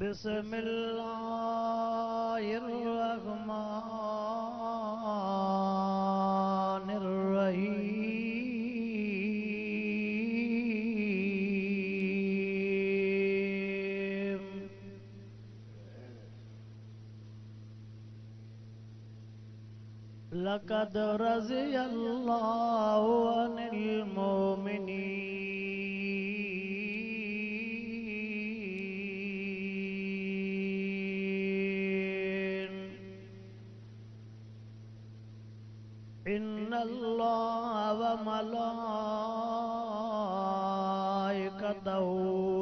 बिस्मिल्लाहिर्रहमानिर्रहीम। लक़द रज़ियल्लाहु अनिल मोमिनीन। इन्नल्लाह व मलाइकतहु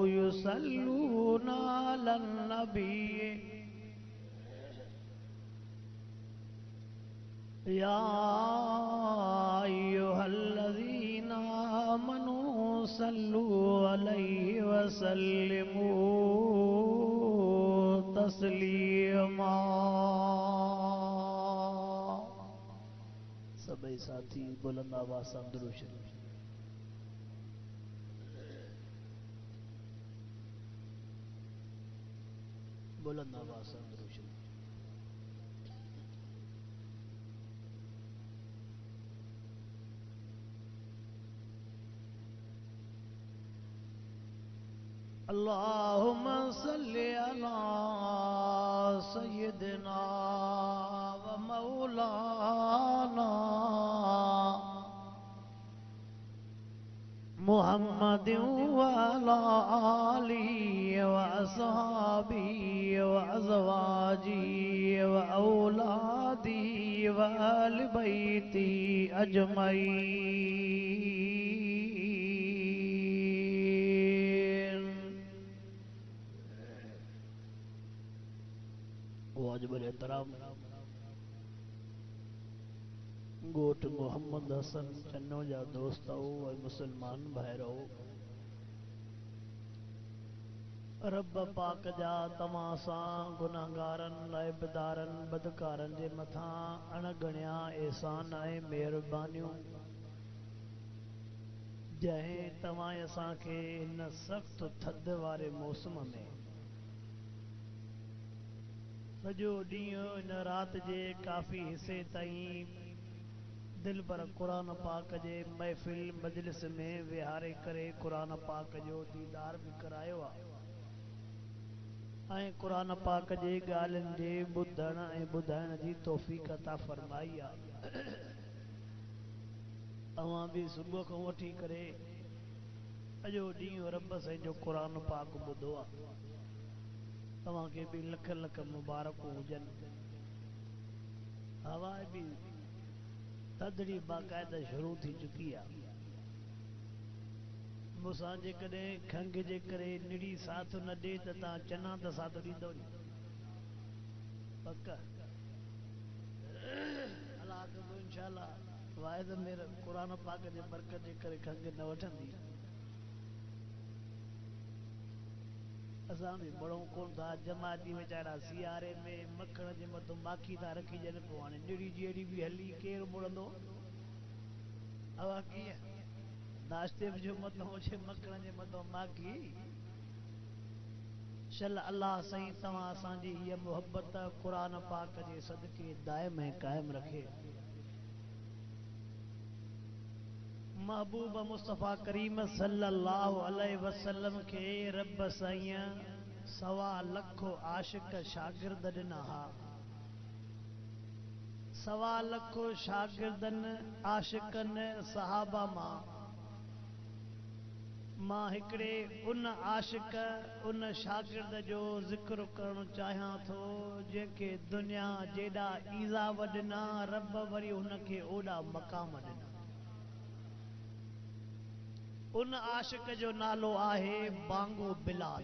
युसल्लूना अलन नबी या अय्युहल्लज़ीना आमनू सल्लू अलैहि वसल्लिमू तस्लीमा। सभी साथी बुलंद आवाज़ से दुरूद शरीफ। बुलंद आवाज़ से दुरूद शरीफ। अल्लाहुम्मा सल्ली अला सय्यिदिना व मौलाना मुहम्मदिन व अला आलिहि व अस्हाबिहि व अज़वाजिहि व औलादिहि व अहलि बैतिहि अजमईन। वाजिबुल एहतराम गोट मोहम्मद हसन चन्नो जा दोस्त और मुसलमान भाइरो, रब पाक जा तमां सां गुनाहगारन लाइबदारन बदकारन जे मथां अणगणिया एहसान ऐं मेहरबानियूं जंहिं तव्हां असांखे इन सख़्त थधि वारे मौसम में सॼो ॾींहुं इन रात जे काफ़ी हिस्से ताईं दिल पर क़ुरान पाक जे महफ़िल मजलिस में विहारे करे क़ुरान पाक जो दीदार भी करायो आहे ऐं क़ुरान पाक जे ॻाल्हियुनि जे ॿुधण ऐं ॿुधाइण जी तौफ़ीक़ अता फरमाई आहे। तव्हां बि सुबुह खां वठी करे सॼो ॾींहुं रब साईं जो क़ुरान पाक ॿुधो आहे। तव्हांखे बि लख लख मुबारकूं हुजनि। हवा बि थधिड़ी बाक़ाइदा शुरू थी चुकी आहे। मूंसां जेकॾहिं खंघि जे करे निड़ी साथ न ॾे त तव्हां चना त साथ ॾींदव नी पक अलाह कंदो इंशाअल्लाह वाहिद मेर क़ुरान पाक जे बरकत जे करे खंघि न वठंदी। असां बि बड़ो कोन था जमाती वीचारा सियारे में मखण जे मथां माखी था रखी ॼण पोइ हाणे निड़ी जहिड़ी बि हली केरु मुड़ंदो। हवा कीअं नाश्ते जो मथां हुजे मखण जे मथां माखी। शल अल्लाह साईं तव्हां असांजी हीअ मुहबत क़ुरान पाक जे सदके दाइम ऐं क़ाइम रखे। महबूब मुस्तफ़ा करीम सल्लल्लाहु अलैहि वसल्लम के रब साईं 1.25 लख आशिक शागिर्द ॾिना हा। 1.25 लख शागिर्दनि आशिकनि सहाबा मां हिकिड़े उन आशिक उन शागिर्द जो ज़िक्र करणु चाहियां थो जंहिंखे दुनिया जेॾा ईज़ाब ॾिना रब वरी हुनखे ओॾा मक़ाम ॾिना। उन आशिक जो नालो आहे बांगो बिलाल।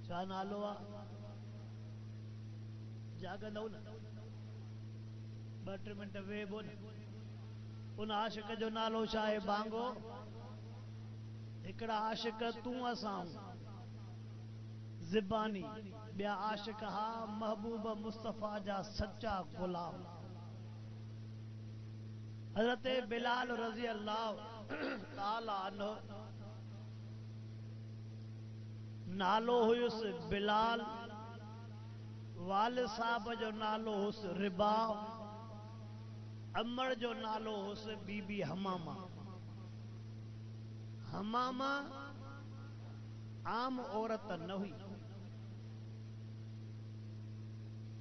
छा नालो आहे? जाॻंदव न 2-3 मिंट वेहबो न। उन आशिक जो नालो छा आहे? बांगो। हिकिड़ा आशिक तूं असां ज़िबानी, ॿिया आशिक हा महबूब मुस्तफ़ा जा सच्चा गुलाम। हज़रत बिलाल रज़ी अल्लाह ताला अन्हु नालो हुयुस बिलाल, वालिद साहब जो नालो हुस रिबा, अमर जो नालो हुस बीबी हमामा। हमामा आम औरत न हुई।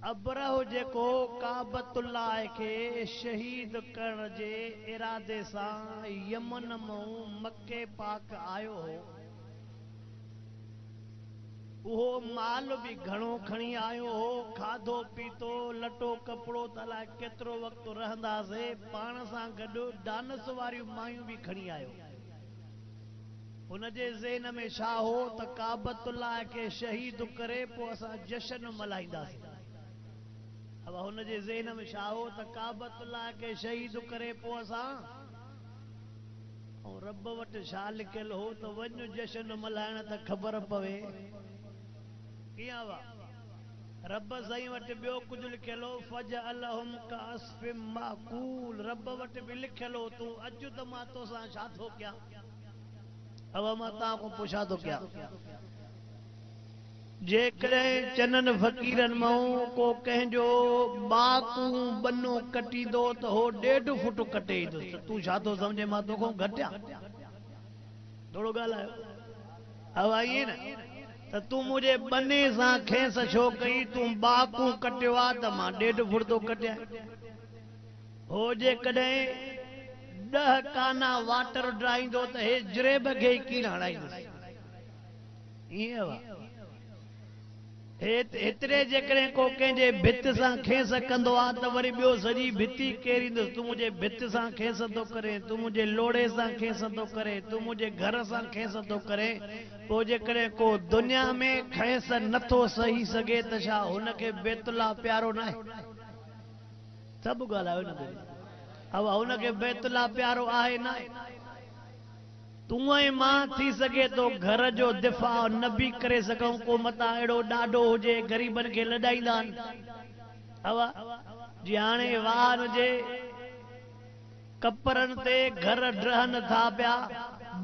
अबरह जेको काबतुल्लाह के शहीद करण जे इरादे सां यमन मां मक्के पाक आयो हो, वो माल भी घणो खणी आयो हो। खाधो पीतो लटो कपड़ो तला केतिरो वक्त रहंदासे, पाण सां गॾु डानस वारियूं मायूं भी खणी आयो। उनजे ज़हन में छा हो त काबतुल्लाह के शहीद करे पोइ असां जश्न मल्हाईंदासीं। अब हुनजे ज़हन में छा हो त काबतुल्लाह के शहीद करे पोइ असां, ऐं रब वटि छा लिखियल हो त वञ जश्न मल्हाइण त ख़बर पवे। कीअं वा रब साईं वटि ॿियो कुझु लिखियल हो, फजअलहुम कास्फिम माकूल। रब वटि भी लिखियल हो तूं अचु त मां तोसां छा थो कयां। अब मां तव्हां खां पुछां थो कयां, जेकॾहिं चनन फ़कीरन मां को कंहिंजो बाकू बनो कटींदो त हो 1.5 फुट कटे ईंदुसि, त तूं छा थो सम्झे मां तोखां घटियां? थोरो ॻाल्हायो। अब आई न त तूं मुझे बने सां खेस छो कई, तूं बाकू कटियो आ त मां 1.5 फुट थो कटियां। हो जेकॾहिं 10 काना वाटर ड्राइंदो त हे जरेब खे कीड़ा हणाईंदुसि। ईअं वा हेतिरे जेकॾहिं को कंहिंजे भित सां खेस कंदो आहे त वरी ॿियो सॼी भिती केरींदुसि। तूं मुंहिंजे भित सां खेस थो करे, तूं मुंहिंजे लोड़े सां खेस थो करे, तूं मुंहिंजे घर सां खेस थो करे। पोइ जेकॾहिं को दुनिया में खेस नथो सही सघे त छा हुनखे बैतुल्लाह प्यारो न आहे? सभु ॻाल्हायो न। अब हुनखे बैतुल्लाह प्यारो आहे न आहे? तूं ऐं मां थी सघे तो घर जो दिफ़ा न बि करे सघूं, को मता अहिड़ो ॾाढो हुजे ग़रीबनि खे लॾाईंदा आहिनि। हवा जी हाणे वाहन जे कपरनि ते घर ड्रहनि था पिया,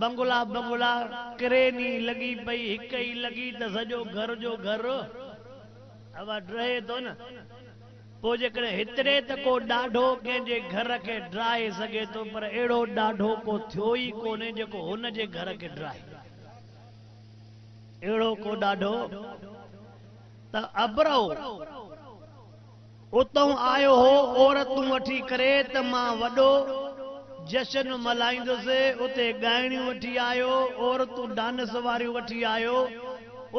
बंगला बंगला क्रेनी लॻी पई, हिक ई लॻी त सॼो घर जो घर हवा ड्रहे थो न। पोइ जेकॾहिं हेतिरे त को ॾाढो कंहिंजे घर खे ड्राहे सघे थो, पर अहिड़ो ॾाढो को थियो ई कोन्हे जेको हुन जे घर खे ड्राहे। अहिड़ो को ॾाढो त अबरहो उतां आयो हो औरतूं वठी करे त मां वॾो जश्न मल्हाईंदुसि। उते ॻाइणियूं वठी आयो, औरतूं डांस वारियूं वठी आयो।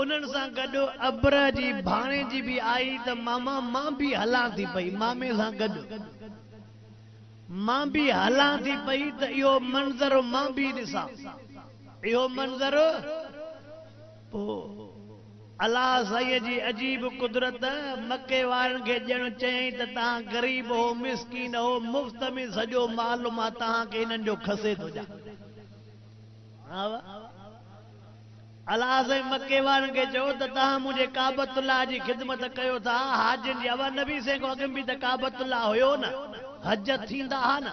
उन्हनि सां गॾु अबरह जी भाणे जी भी आई त मामा मां भी हलां थी पई, मामे सां गॾु मां भी हलां थी पई त इहो मंज़र मां भी ॾिसां। इहो मंज़र पोइ अलाह साईं जी अजीब कुदरत, मके वारनि खे ॼण चयईं त तव्हां ग़रीब हो, मिसकीन हो, मुफ़्त में सॼो माल मां तव्हांखे इन्हनि जो खसे थो ॾियां। अलाह साईं मके वारनि खे चयो त तव्हां मुंहिंजे काबतुल्लाह जी ख़िदमत कयो था, हाजिन जी। अवा नबी से को अॻु बि त काबतुल्लाह हुयो न, हज थींदा हा न।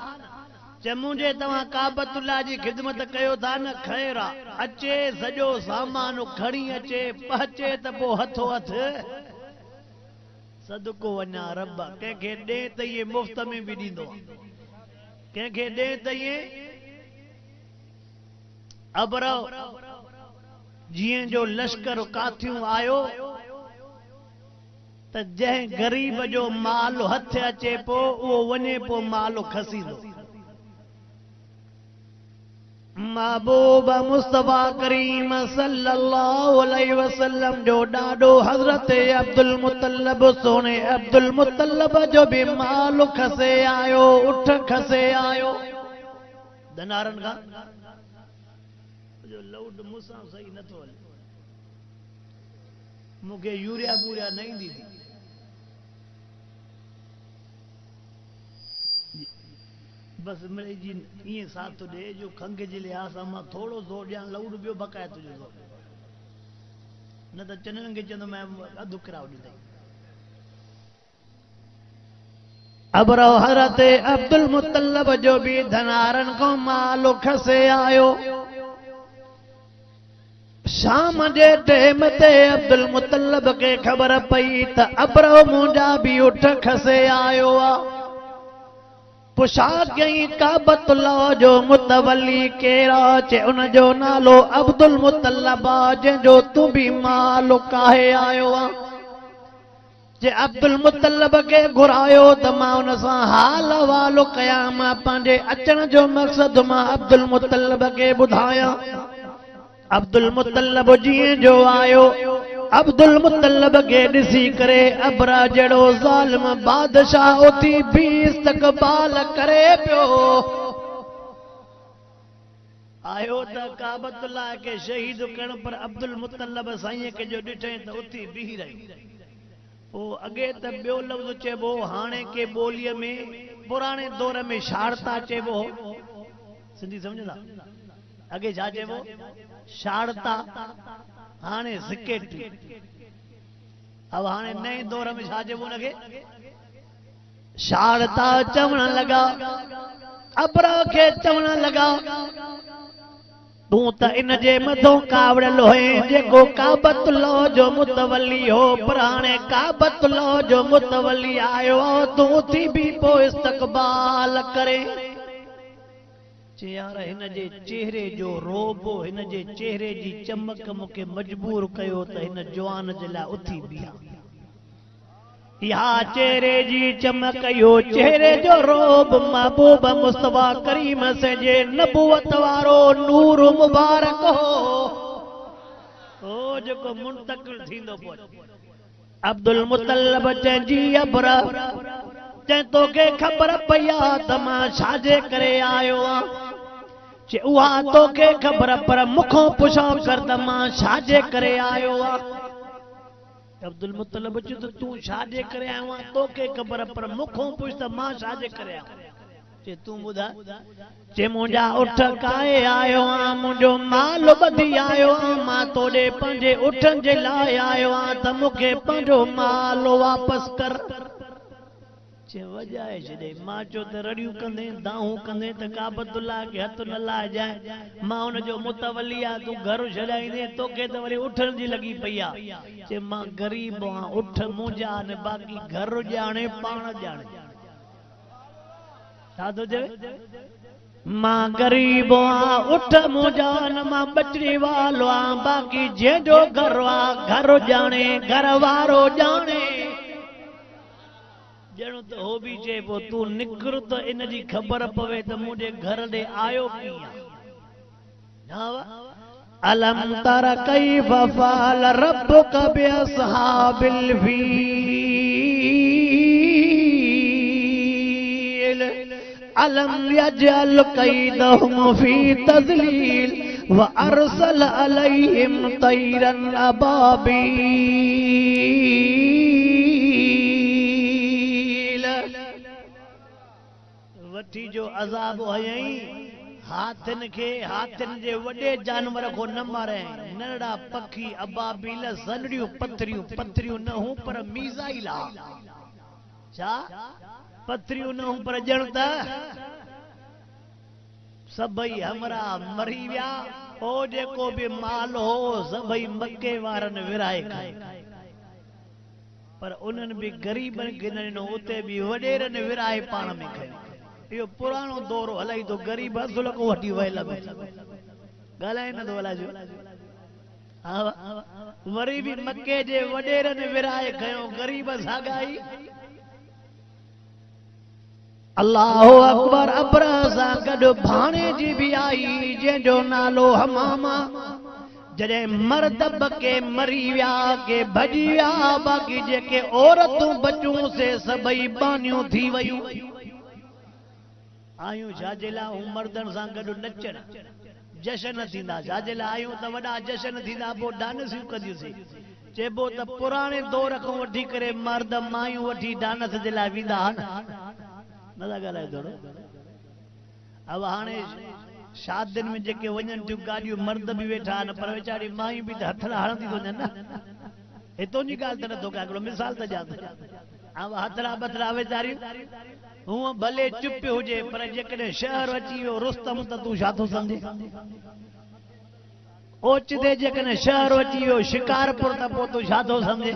चे मुंहिंजे तव्हां काबतुल्लाह जी ख़िदमत कयो था न, ख़ैर आहे। अचे सॼो सामान खणी अचे, पहुचे त पोइ हथो हथ सदको वञा। रब कंहिंखे ॾे त इहे मुफ़्त में बि ॾींदो, कंहिंखे ॾे त इहे। अबरह जीअं जो लश्कर काथियूं आयो त जंहिं ग़रीब जो माल हथ अचे पोइ उहो वञे पोइ माल खसींदो। महबूब मुस्तफा करीम सल्लल्लाहु अलैहि वसल्लम जो ॾाढो हज़रत अब्दुल मुतल्लब, सोने अब्दुल मुतल्लब जो भी माल खसे आयो, उठ खसे आयो। धनारन खां जो लाउड मूंसां सही नथो हले, मूंखे यूरिया बूरिया न ईंदी थी। बस मिड़ई जी ईअं साथ ॾे जो खंघ जे लिहाज़ सां मां थोरो सो ॾियां, लाउड ॿियो बकाए तुंहिंजो सो, न त चननि खे चवंदो मैं अधु किरायो ॾींदई। अबरह हज़रत अब्दुल मुतल्लब जो भी धनारन को माल खसे आयो। शाम जे टेम ते अब्दुल मुतल्लब के ख़बर पई त अबरो मुंहिंजा बि उठ खसे आयो आ। पुछा कई काबतुल्लाह जो मुतवली केरा चे उन जो नालो अब्दुल मुतल्लब आ जंहिंजो तू भी माल काहे आयो आ। जे अब्दुल मुतल्लब के घुरायो त मां उन सां हाल हवालो कया मां पंहिंजे अचण जो मक़सद मां अब्दुल मुतल्लब के ॿुधायां। अब्दुल मुतल्लब जीअं जो आयो अब्दुल मुतल्लब के ॾिसी करे अबरा जहिड़ो ज़ालिम बादशाह उथी भी इस्तक़बाल करे पियो। आयो त काबतुल्लाह के शहीद करण पर अब्दुल मुतल्लब साईं के जो ॾिठे त उथी बीही रही। ओ अगे त ॿियो लफ़्ज़ चइबो हाणे के ॿोलीअ में पुराणे दौर में शारता चइबो सिंधी सम्झंदा। अगे छा चइबो शारता हाणे सेक्रेटरी। अब हाणे नए दौर में छा चइबो उनखे शारता चवण लगा। अबरा के चवण लगा तू त इन जे मथों कावड़ल होए जेको काबतुल्लाह जो मुतवली हो पर हाणे काबतुल्लाह जो मुतवली आयो तू थी भी पो इस्तक़बाल करे। यार हिन जे चेहरे जो रोबो हिन जे चेहरे जी चमक मूंखे मजबूर कयो त हिन जवान जे लाइ उथी बीहा। या चेहरे जी चमक यो चेहरे जो रोब महबूब मुस्तफा करीम से जे नबुवत वारो नूर मुबारक हो ओ जेको मुंतकिल थींदो पो। अब्दुल मुतल्लब चंजी अबरा चै तोखे ख़बर पई आ त मां छाजे करे आयो आ। चे उहा तोखे ख़बर पर मुखों पुछो कर त मां छाजे करे आयो आ। अब्दुल मुतल्लब चयो त तू छाजे करे आयो आ तोखे ख़बर पर मुखों पुछ त मां छाजे करे आयो। चे तू ॿुधा। चे मुंहिंजा उठ काए आयो आ मुंहिंजो माल ॿधी आयो आ मां तोॾे पंहिंजे उठनि जे लाइ आयो आ त मूंखे पंहिंजो माल वापसि कर। चे वजाए छॾे। मां चयो त रड़ियूं कंदे दाहूं कंदे त काबतुल्लाह के हथ न लाइजाए मां हुनजो मुतवली आ तू घर छॾाईंदे तोखे त वरी उठण जी लॻी पई आ। चे मां ग़रीब आहियां उठ मुंहिंजा न बाक़ी घर ॼाणे पाण ॼाणे। छा थो चवे मां ग़रीब आहियां उठ मुंहिंजा न मां बचड़ी वालो आहियां बाक़ी जंहिंजो घर आ घर ॼाणे घर वारो ॼाणे। ॼणो त हो बि चए पो तू निकिर त इन जी ख़बर पवे त मुंहिंजे घर ॾे आयो कीअं। अलम तर कैफ फअल रब्बुक बिअस्हाबिल फील अलम यजअल कैदहुम फी तज़लील व अरसल अलैहिम तैरन अबाबील। वठी जो अज़ाब हयई हाथिन के हाथिन जे वॾे जानवर को न मारे नंढड़ा पखी अबाबील ज़नड़ियूं पथरियूं पथरियूं न हूं पर मीज़ाइल आ। छा पथरियूं न हूं पर ॼण त सभई हमरा मरी विया। ओ जेको भी माल हो सभई मक्के वारनि विराए खाए पर उन्हनि भी गरीबनि खे न ॾिनो उते भी वॾेरनि विराए पाण में खयो। यो पुराणो दौर हलाई तो गरीब असुल को वठी वयल ॻाल्हाए न थो हलाइजो। वरी भी मक्के जे वॾेरनि विराए खयो गरीब सागाई। अल्लाहु अकबर अबरा सां गॾु भाणे जी भी आई जंहिंजो नालो हमामा। जॾहिं मर्द बके मरी विया के भॼी विया बाक़ी जेके औरतूं बचूं से सभई बानियूं थी वयूं। आयूं छाजे लाइ हूं मर्दनि सां गॾु नचण जशन थींदा। छाजे लाइ आयूं त वॾा जशन थींदा पोइ डांसियूं कंदियूंसीं। चइबो त पुराणे दौर खां वठी करे मर्द मायूं वठी डांस जे लाइ वेंदा न था ॻाल्हाए थोरो। अब हाणे शादियुनि में जेके वञनि थियूं गाॾियूं मर्द भी वेठा आहिनि पर वीचारी मायूं भी त हथड़ा हणंदी थो वञनि न। हितों जी ॻाल्हि त नथो कयां हिकिड़ो मिसाल त ॾियां। अब हथड़ा बथड़ा वीचारियूं हूअं भले चुप हुजे पर जेकॾहिं शहर अची वियो रुस्तम त तूं छा थो सम्झे। ओचते जेकॾहिं शहर अची वियो शिकारपुर त पोइ तूं छा थो सम्झे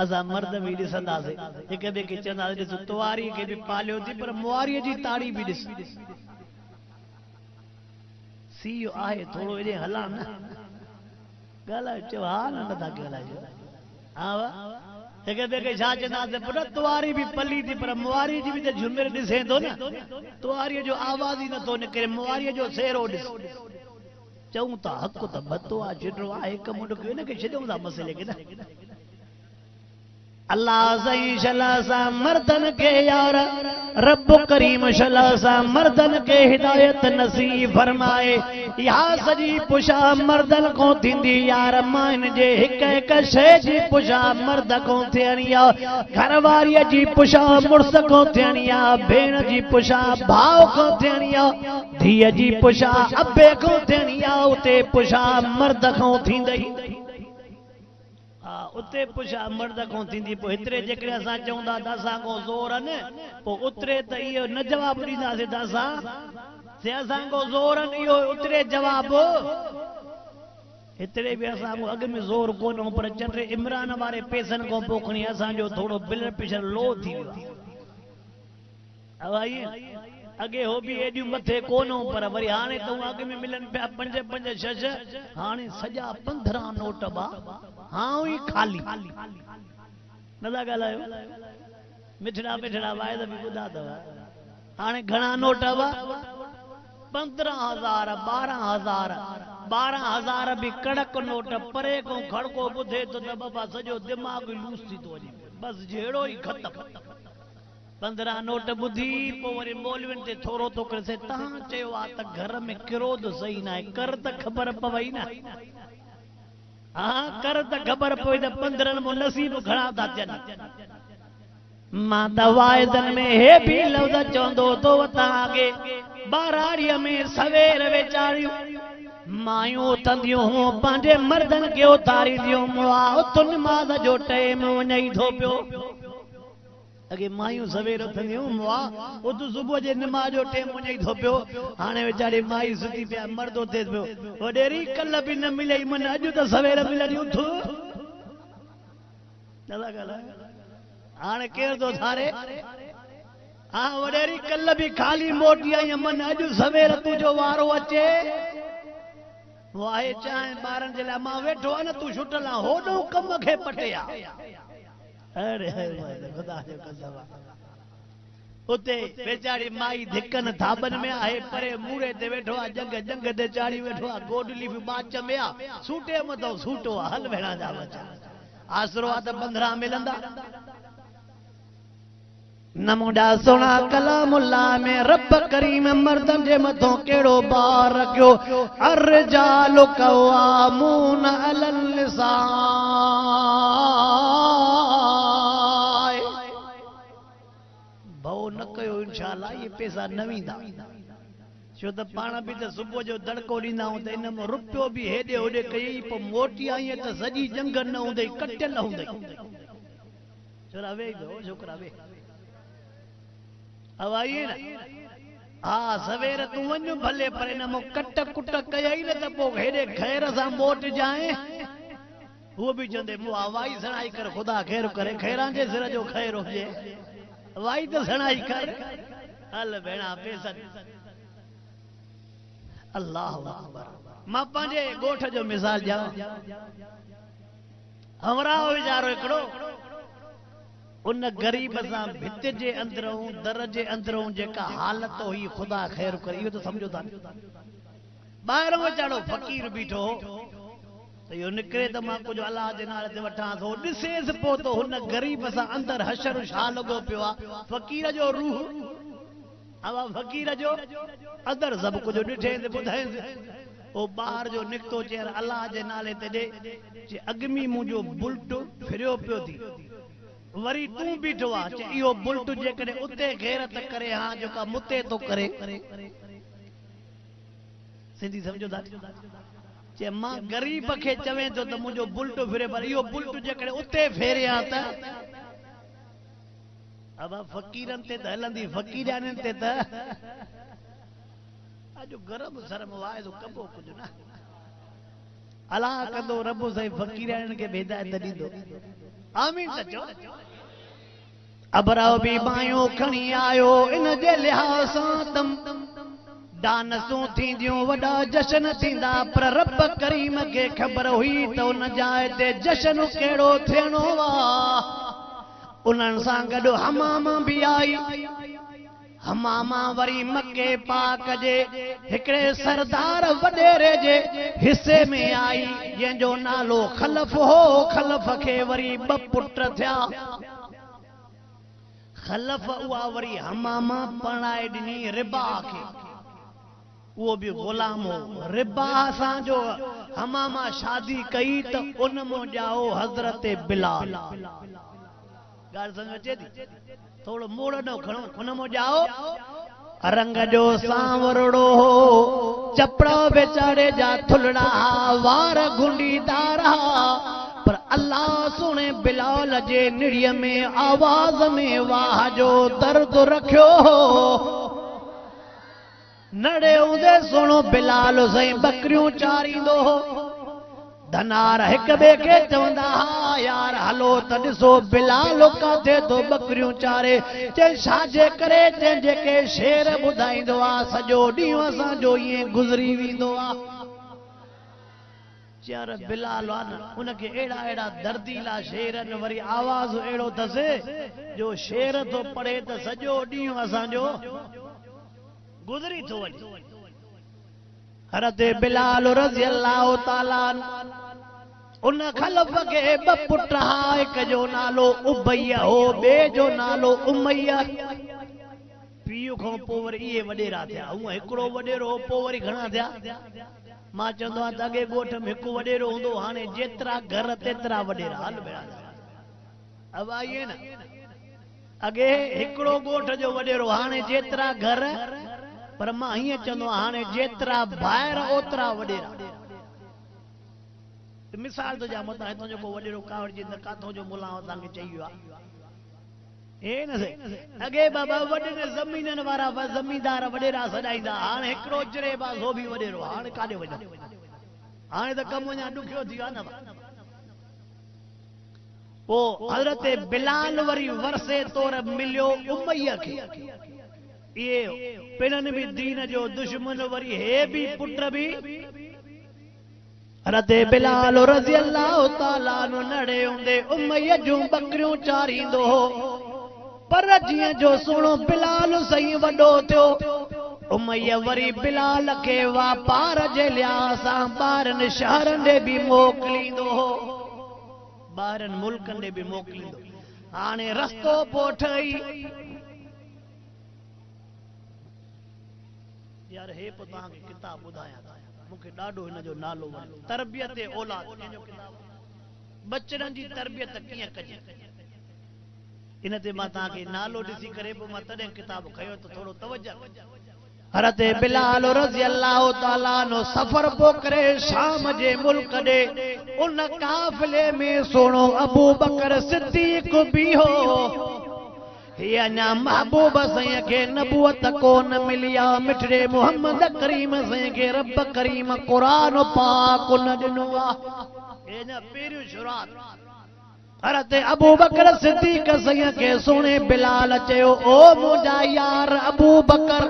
असां मर्द बि ॾिसंदासीं हिक ॿिए खे चवंदासीं ॾिस तुआरी खे बि पालियो थी पर मुआरीअ जी ताड़ी बि ॾिस सीउ आहे थोरो हेॾे हलां न ॻाल्हायो चओ हा नथा ॻाल्हाइजो हा वा हिक ॿिए खे छा चवंदासीं पुट तुआरी बि पली थी पर मुआरी जी बि त झुमिर ॾिसे थो न तुआरीअ जो आवाज़ ई नथो निकिरे मुआरीअ जो सेरो ॾिस चऊं था हक़ त बतो आहे छिटो आहे हिकु मुंड कयो न खे छॾूं था मसइले खे न अल्लाह सही शला सा मर्दन के यार रब करीम शला सा मर्दन के हिदायत नसीब फरमाए या सजी पुछा मर्दन को थींदी यार मान जे हिक हिक शइ जी पुछा मर्द को थियणी आ घर वारीअ जी पुछा मुड़स को थियणी आ भेण जी पुछा भाउ को थियणी आ धीअ जी पुछा अबे को थियणी आ उते पुछा मर्द को थींदई उते पुछा मर्द को थींदी पोइ हेतिरे जेकॾहिं असां चवंदा त असां को ज़ोर आहिनि पोइ उतरे त इहो न जवाबु ॾींदासीं त असां से असां को ज़ोर आहिनि इहो उतरे जवाबु हेतिरे बि असां को अॻु में ज़ोर कोन्हो पर चंड इमरान वारे पैसनि खां पोइ खणी असांजो थोरो ब्लड प्रेशर लो थी वियो आहे अगे हो भी एडियूं मथे कोनो पर वरी हाणे तो अग में मिलन पिया 5 5 6 6 हाणे सजा 15 नोट बा हां ही खाली न ॻाल्हायो मिठड़ा मिठड़ा वायद भी ॿुधा अथव हाणे घणा नोट बा 15,000 12,000 12,000 भी कड़क नोट परे को खड़को ॿुधे तो त बाबा सॼो दिमाग़ लूस थी तो वञे बस जहिड़ो ई ख़त्म 15 नोट बुधी पोइ वरी मौलविन ते थोरो तो करे से तव्हां चयो आहे त घर में किरोध सही न आहे कर त ख़बर पवई न हा कर त ख़बर पवई त 15 में नसीब घणा था थियनि मां त वाइदनि में हे बि लफ़्ज़ चवंदो तो तव्हांखे बाराड़ीअ में सवेर वेचारियूं मायूं उथंदियूं हूं पंहिंजे मर्दनि खे उथारींदियूं उथ नमाज़ जो टाइम वञई थो पियो अगे मायूं सवेर उथंदियूं उथ सुबुह जे नमाज़ जो टाइम वञई थो पियो हाणे वीचारी माई सुती पिया मर्द उथे पियो वॾेरी कल्ह बि न मिलई मन अॼु त सवेर मिलंदी उथ हाणे केरु थो थारे हा वॾेरी कल्ह बि खाली मोटी आई मन अॼु सवेर तुंहिंजो वारो अचे वाहे चाहे ॿारनि जे लाइ मां वेठो आहे न तूं छुटल आहे होॾो कम खे पटिया अरे खुदा जो कसम उते बेचारी माई धिकन थाबन में आहे परे मूरे ते वेठो आहे जंग ते चाड़ी वेठो आहे गोडली भी बाच में आहे सूटे मथो सूटो आहे हल भेणा जा बचा आसरो आहे त 15 मिलंदा नमूडा सोना कलामुल्लाह में रब करीम मर्दन जे मथो केड़ो बार रखियो अर्जालु कवामून अलल निसा भव न कयो इंशाअल्लाह ये पैसा न वेंदा छो त पाण बि त सुबुह जो दड़को ॾींदा आहियूं त इन में रुपयो बि हेॾे होॾे कई पोइ मोटी आई त सॼी जंग न हूंदई कटियल हूंदई छोरा वेही पियो छोकरा वे हवाई न हा सवेर तूं वञ भले पर इन में कट कुट कयई न त पोइ हेॾे खैर सां मोट जाए वो भी चंदे मु हवाई सणाई कर खुदा खैर करे खैरां जे सिर जो खैर हुजे वाई तो सणाई कर हल भेणा पैसा अल्लाह अकबर मां पंहिंजे गोठ जो मिसाल ॾियां हमरा वीचारो हिकिड़ो उन गरीब सां भित जे अंदरों दर जे अंदरों जेका हालत हुई खुदा खैर करे इहो तो समझो था ॿाहिरों वीचारो फ़कीर बीठो तो यो निकरे तो मां कुछ अल्लाह जे नाले ते वठां थो ॾिसेसि पोइ तो हुन गरीब सां अंदर हशर छा लॻो पियो आहे फ़कीर जो रूह हवा फकीर जो अदर सब कुछ ॾिठे ते ॿुधाएसि ओ ॿार जो निकतो चेर अल्लाह जे नाले ते ॾे जे अगमी मुंहिंजो बुल्ट फिरियो पियो थी वरी तूं बीठो आहे चे इहो बुल्ट जेकॾहिं उते गैरत करे हा जेका मुते तो करे सिंधी समझो था चे मां गरीब खे चवे तो त मुंहिंजो बुल्ट फिरे पर इहो बुल्ट जेकॾहिं उते फेरिया त अब फकीरन ते त हलंदी फकीरानन ते त जो गरम शर्म वाए तो कबो कुछ ना अल्लाह कंदो रब सही फकीरन के हिदायत दींदो आमीन सचो अबराव भी बायो खणी आयो इन जे लिहाज़ सां तम दानसूं थींदियूं वॾा जश्न थींदा पर रब करीम खे ख़बर हुई त उन जाइ ते जश्न कहिड़ो थियणो आहे उन्हनि सां गॾु हमामा बि आई हमामा वरी मके पाक जे हिकिड़े सरदार वॾेरे जे हिसे में आई जंहिंजो नालो खलफ हो खलफ खे वरी ॿ पुट थिया खलफ उहा वरी हमामा पढ़ाए ॾिनी रिबा खे वो भी गुलाम हो रिबा सां जो हमामा शादी कई त उन मो जाओ हजरत बिलाल गाल समझ अचे थी थोड़ो मोड़ न खणो उन मो जाओ रंग जो सांवरड़ो हो चपड़ा बेचारे जा थुलड़ा वार गुंडीदार पर अल्लाह सुने बिलाल जे निड़ीअ में आवाज में वाह जो दर्द रखियो नड़े उदे सुनो बिलाल सही बकरियों चारींदो धनार एक बे के चवंदा हा यार हलो त ॾिसो बिलाल काथे तो बकरियों चारे चे छाजे करे जंहिंजे के शेर ॿुधाईंदो आ सॼो ॾींहुं असांजो ईअं गुज़री वेंदो आ यार बिलाल उनके एड़ा एड़ा दर्दीला शेरन वरी आवाज एड़ो अथसि जो शेर तो पढ़े त सॼो ॾींहुं असांजो गुजरी तो वञे हज़रत बिलाल रज़ी अल्लाह ताला उन खलफ के ॿ पुट हा हिक जो नालो उबैया हो ॿिए जो नालो उमैया पीउ खां पोइ वरी इहे वॾेरा थिया हूअं हिकिड़ो वॾेरो पोइ वरी घणा थिया मां चवंदो आहियां त अॻे ॻोठ में हिकु वॾेरो हूंदो हाणे जेतिरा घर तेतिरा वॾेरा हल भेड़ा अब आइए न अॻे हिकिड़ो ॻोठ जो वॾेरो हाणे जेतिरा घर पर मां हीअं चवंदो आहियां हाणे जेतिरा ॿाहिरि ओतिरा वॾेरा मिसाल तो जा मता हितां जेको वॾेरो कावड़ जी न काथों जो मुला असांखे चई वियो आहे ए न सही अॻे बाबा वॾे ज़मीननि वारा ज़मींदार वॾेरा सॾाईंदा हाणे हिकिड़ो चिरे बा सो बि वॾेरो हाणे काॾे वञो हाणे त कमु अञा ॾुखियो थी वियो आहे न पोइ हज़रत बिलाल वरी वरसे तौर मिलियो उमैया खे ये पिनन भी दीन जो दुश्मन वरी है भी पुत्र भी हज़रत बिलाल रज़ी अल्लाह ताला नु नड़े हुंदे उमैया जूं बकरियों चारींदो पर जियां जो सुनो बिलाल सही वॾो थियो उमैया वरी बिलाल के वापार जे लिहाज़ सां ॿारनि शहरनि ॾे बि मोकिलींदो ॿारनि मुल्कनि ॾे बि मोकिलींदो हाणे रस्तो पोइ ठही यार हे पो तव्हांखे किताब ॿुधायां मूंखे ॾाढो हिन जो नालो वणियो तरबियत औलाद जो किताब बचड़नि जी तरबियत कीअं कजे इन ते मां तव्हांखे नालो ॾिसी करे पोइ मां तॾहिं किताब खयो त थोरो तवजो हज़रत बिलाल रज़ी अल्लाह ताला नो सफ़र पो करे शाम जे मुल्क ॾे उन काफ़िले में सोणो अबू बकर सिद्दीक़ भी हो ये अञा महबूब सैं के नबूवत कोन मिलिया मिठड़े मोहम्मद करीम सैं के रब करीम कुरान पाक न ॾिनो आहे न पहिरियों शुरूआत हज़रत अबू बकर सिद्दीक़ सैं के सोने बिलाल चयो ओ मुंहिंजा यार अबू बकर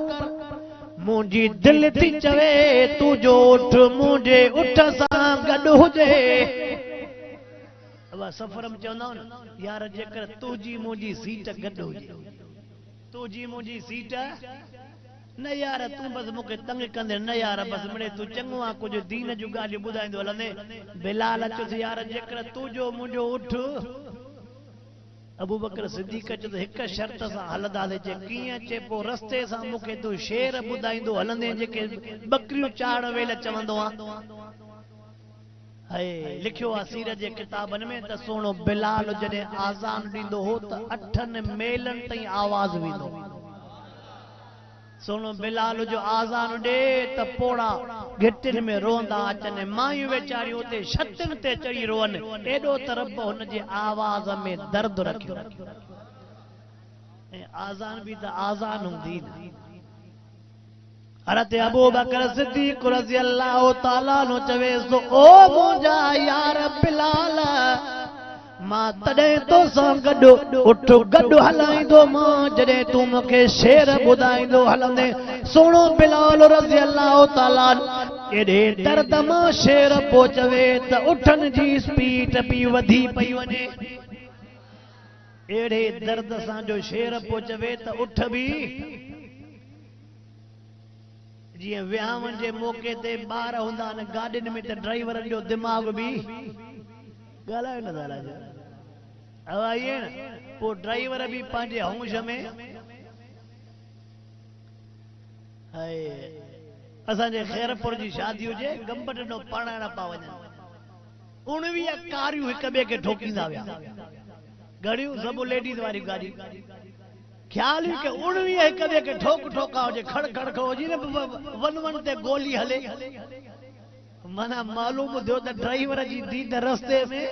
मुंहिंजी दिल थी चवे तू जो उठ मुंहिंजे उठ सां गॾु हुजे सफर में चवंदा न यार जेकर तुंहिंजी मुंहिंजी सीट गॾु हुजे तुंहिंजी मुंहिंजी सीट न यार तूं बस मूंखे तंग कंदे न यार बस मिड़े तूं चङो आहे कुझु दीन जूं ॻाल्हियूं ॿुधाईंदो हलंदे बिलाल चयोसि यार जेकर तुंहिंजो मुंहिंजो उठ अबू बकर सिद्दीक़ चयो त हिकु शर्त सां हलंदासीं जे कीअं चे पोइ रस्ते सां मूंखे तूं शेर ॿुधाईंदो हलंदे जेके बकरियूं चाढ़ वेल चवंदो आहे है लिखियो आहे सीरत जे किताबनि में त सोणो बिलाल जॾहिं आज़ान ॾींदो हो त 8 मेलनि ताईं आवाज़ वेंदो सोणो बिलाल जो आज़ान ॾे त पोड़ा घिटिन में रोंदा अचनि मायूं वेचारियूं उते छतनि ते चढ़ी रोअनि एॾो तरफ़ हुनजे आवाज़ में दर्द रखियो ऐं आज़ान बि त आज़ान हूंदी न हज़रत अबू बकर सिद्दीक़ रज़ियल्लाहु ताला नो चवे सो ओ मुंहिंजा यार बिलाल मां तॾहिं तोसां गॾु उठ गॾु हलाईंदो मां जॾहिं तूं मूंखे शेर ॿुधाईंदो हलंदे सोणो बिलाल रज़ियल्लाहु ताला एॾे दर्द मां शेर पोइ चवे त उठनि जी स्पीड बि वधी पई वञे एड़े दर्द सां जो शेर पोइ चवे त उठ बि जीअं विहांवनि जे मौक़े ते ॿार हूंदा आहिनि गाॾियुनि में त ड्राइवरनि जो दिमाग़ बि ॻाल्हायो न ॻाल्हायो हवाईअ पोइ ड्राइवर बि पंहिंजे होश में असांजे खैरपुर जी शादी हुजे गंबट ॾो पढ़ाइण पा वञनि 19 कारियूं हिक ॿिए खे ठोकींदा विया गाड़ियूं सभु लेडीज़ वारी गाड़ी ख्याल ही के 19 हिक ॿिए खे ठोक ठोका हुजे खड़ खड़ खड़ हुजे न वन वन ते गोली हले माना मालूम थियो त ड्राइवर जी दीद रस्ते में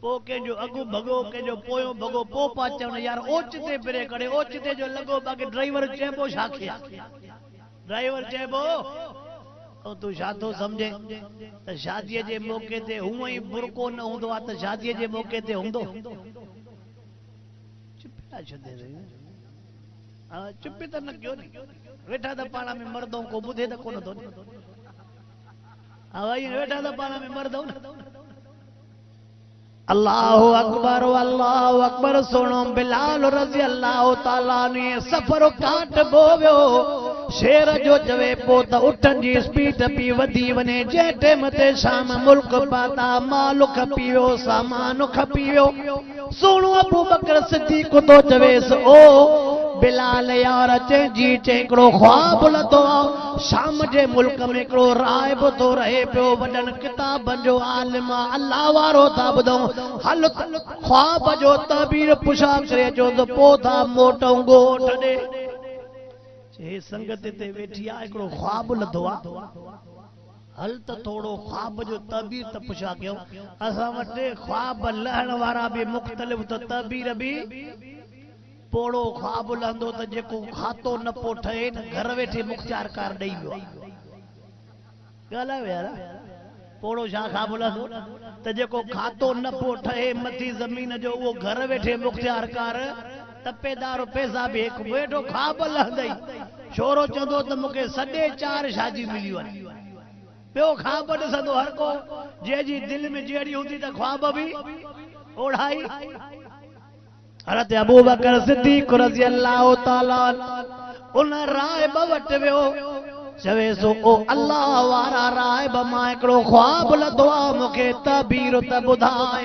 पो कंहिंजो अॻु भॻो कंहिंजो पोयों भॻो पो पा चवण यार ओचिते फिरे करे ओचिते जो लॻो बाक़ी ड्राइवर चइबो छा खे ड्राइवर चइबो ऐं तूं छा थो सम्झे त शादीअ जे मौक़े ते हूअं ई बुरको न हूंदो आहे त शादीअ जे मौक़े ते हूंदो चुप त न कयो वेठा त पाण में मर्दों को ॿुधे त कोन थो वेठा त पाण में मर्दों न अल्लाहु अकबर सोनो बिलाल रज़ी अल्लाहु ताला ने सफ़र काट बोवियो शेर जो चवे पो त उठन जी स्पीड पी वधी वने जे टाइम ते शाम मुल्क पाता माल खपी वियो सामान खपी वियो सोनो अबू बकर सिद्दीक़ तो चवेस ओ बिलाल यार जी हिकिड़ो ख्वाब लथो शाम जे मुल्क में हिकिड़ो राहिब थो रहे पियो वॾनि किताबनि जो आलिम अल्लाह वारो था ॿुधूं हल ख्वाब जो तबीर पुछा करे जो त पोइ था मोटूं ॻोठ ॾे हे संगत ते वेठी आहे हिकिड़ो ख्वाब लथो आहे हल त थोड़ो ख्वाब जो तबीर त पुछा कयूं असां वटि ख्वाब लहण वारा बि मुख़्तलिफ़ त तबीर बि पोड़ो ख्वाब लहंदो त जेको खातो न पो ठहे न घर वेठे मुख्तियार कार ॾेई वियो ॻाल्हायो यार पोड़ो छा ख्वाब लहंदो त जेको खातो न पो ठहे मथी ज़मीन जो उहो घर वेठे मुख्तियार कार तपेदार पैसा बि हिकु वेठो ख्वाब लहंदई छोरो चवंदो त मूंखे 4.5 शादी मिलियूं आहिनि ॿियो ख्वाब ॾिसंदो हर को जंहिंजी दिलि में जहिड़ी हूंदी त ख्वाब बि ओढ़ाई हज़रत अबू बकर सिद्दीक़ रज़ी अल्लाहु ताला उन राहिब वटि वियो चवे सो ओ अल्लाह वारा राहिब मां हिकिड़ो ख्वाब लथो आहे मूंखे तबीर त ॿुधाए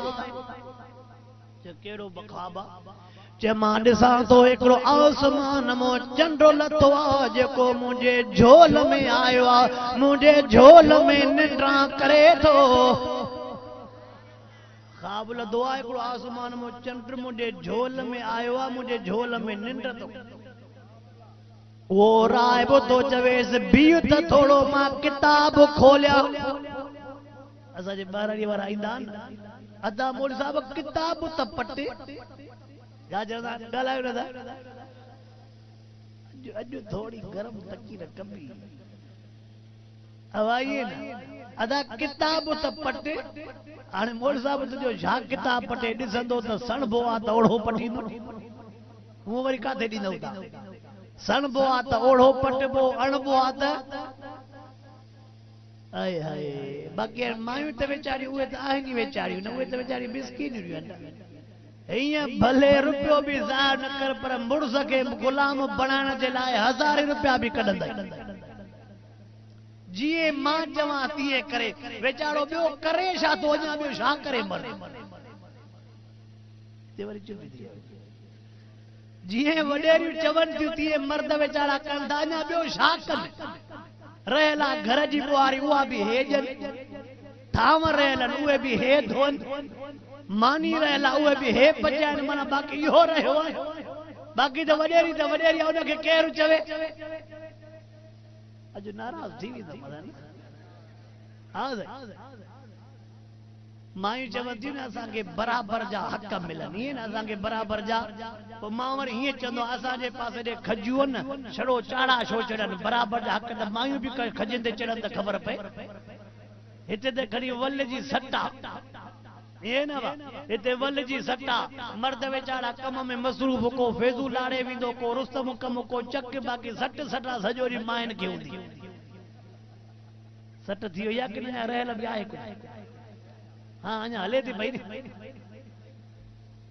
कहिड़ो ख्वाब आहे मां ॾिसां थो हिकिड़ो आसमान मां चंडो लथो आहे जेको मुंहिंजे झोल में आयो आहे मुंहिंजे झोल में निंड्रा करे थो ख्वाब लथो आहे हिकिड़ो आसमान मां चंड मुंहिंजे झोल में आयो आहे मुंहिंजे झोल में निंड थो वो राहिब तो चवेसि बीह त थोड़ो मां किताब खोलिया असांजे ॿारहं वारा ईंदा आहिनि अदा मोली साहब किताब त पटे ॻाल्हायो न अॼु थोड़ी गरम तकीर कबी हवाई न अदा किताब त पटे हाणे मोल साहब तुंहिंजो छा किताब पटे ॾिसंदो त सणबो आहे त ओढ़ो पटींदो हूअं वरी काथे ॾींदव था सणबो आहे त ओढ़ो पटबो अणबो आहे त हाय हाय बाक़ी मायूं त वेचारियूं उहे त आहिनि वेचारियूं न उहे त वेचारियूं मिसकीनियूं आहिनि हीअं भले रुपयो बि ज़ाहिर न कर पर मुड़ुस खे गुलाम बणाइण जे लाइ 1000 रुपया बि कढंदा जीअं मां चवां तीअं करे वेचारो ॿियो करे छा थो अञा ॿियो छा करे मरे जीअं वॾेरियूं चवनि थियूं तीअं मर्द वेचारा कनि था अञा ॿियो छा कनि रहियल आहे घर जी ॿुहारी उहा बि हे ॾियनि थांव रहियल आहिनि उहे बि हे धोअनि मानी रहियल आहे उहे बि हे पचाइनि माना बाक़ी इहो रहियो आहे बाक़ी त वॾेरी हुनखे केरु चवे अॼु नाराज़ थी वेंदो माई चवंदी न असांखे बराबर जा हक़ मिलनि ईअं न असांखे बराबर जा पोइ मां वरी हीअं चवंदो असांजे पासे ॾे खजियूं न छड़ो चाड़ा छो चढ़नि बराबर जा हक़ त मायूं बि खजियुनि ते चढ़नि त ख़बर पए हिते त खणी वल जी सटा ये ना इते वल जी सट्टा मर्द वेचारा कम में मसरूफ को फेजू लाड़े विंदो को रुस्तम कम को चक बाकी सट सटा सजो री माइन के हुंदी सट थियो या कि न रहल बि आहे कुछ हां अञा हले थी भई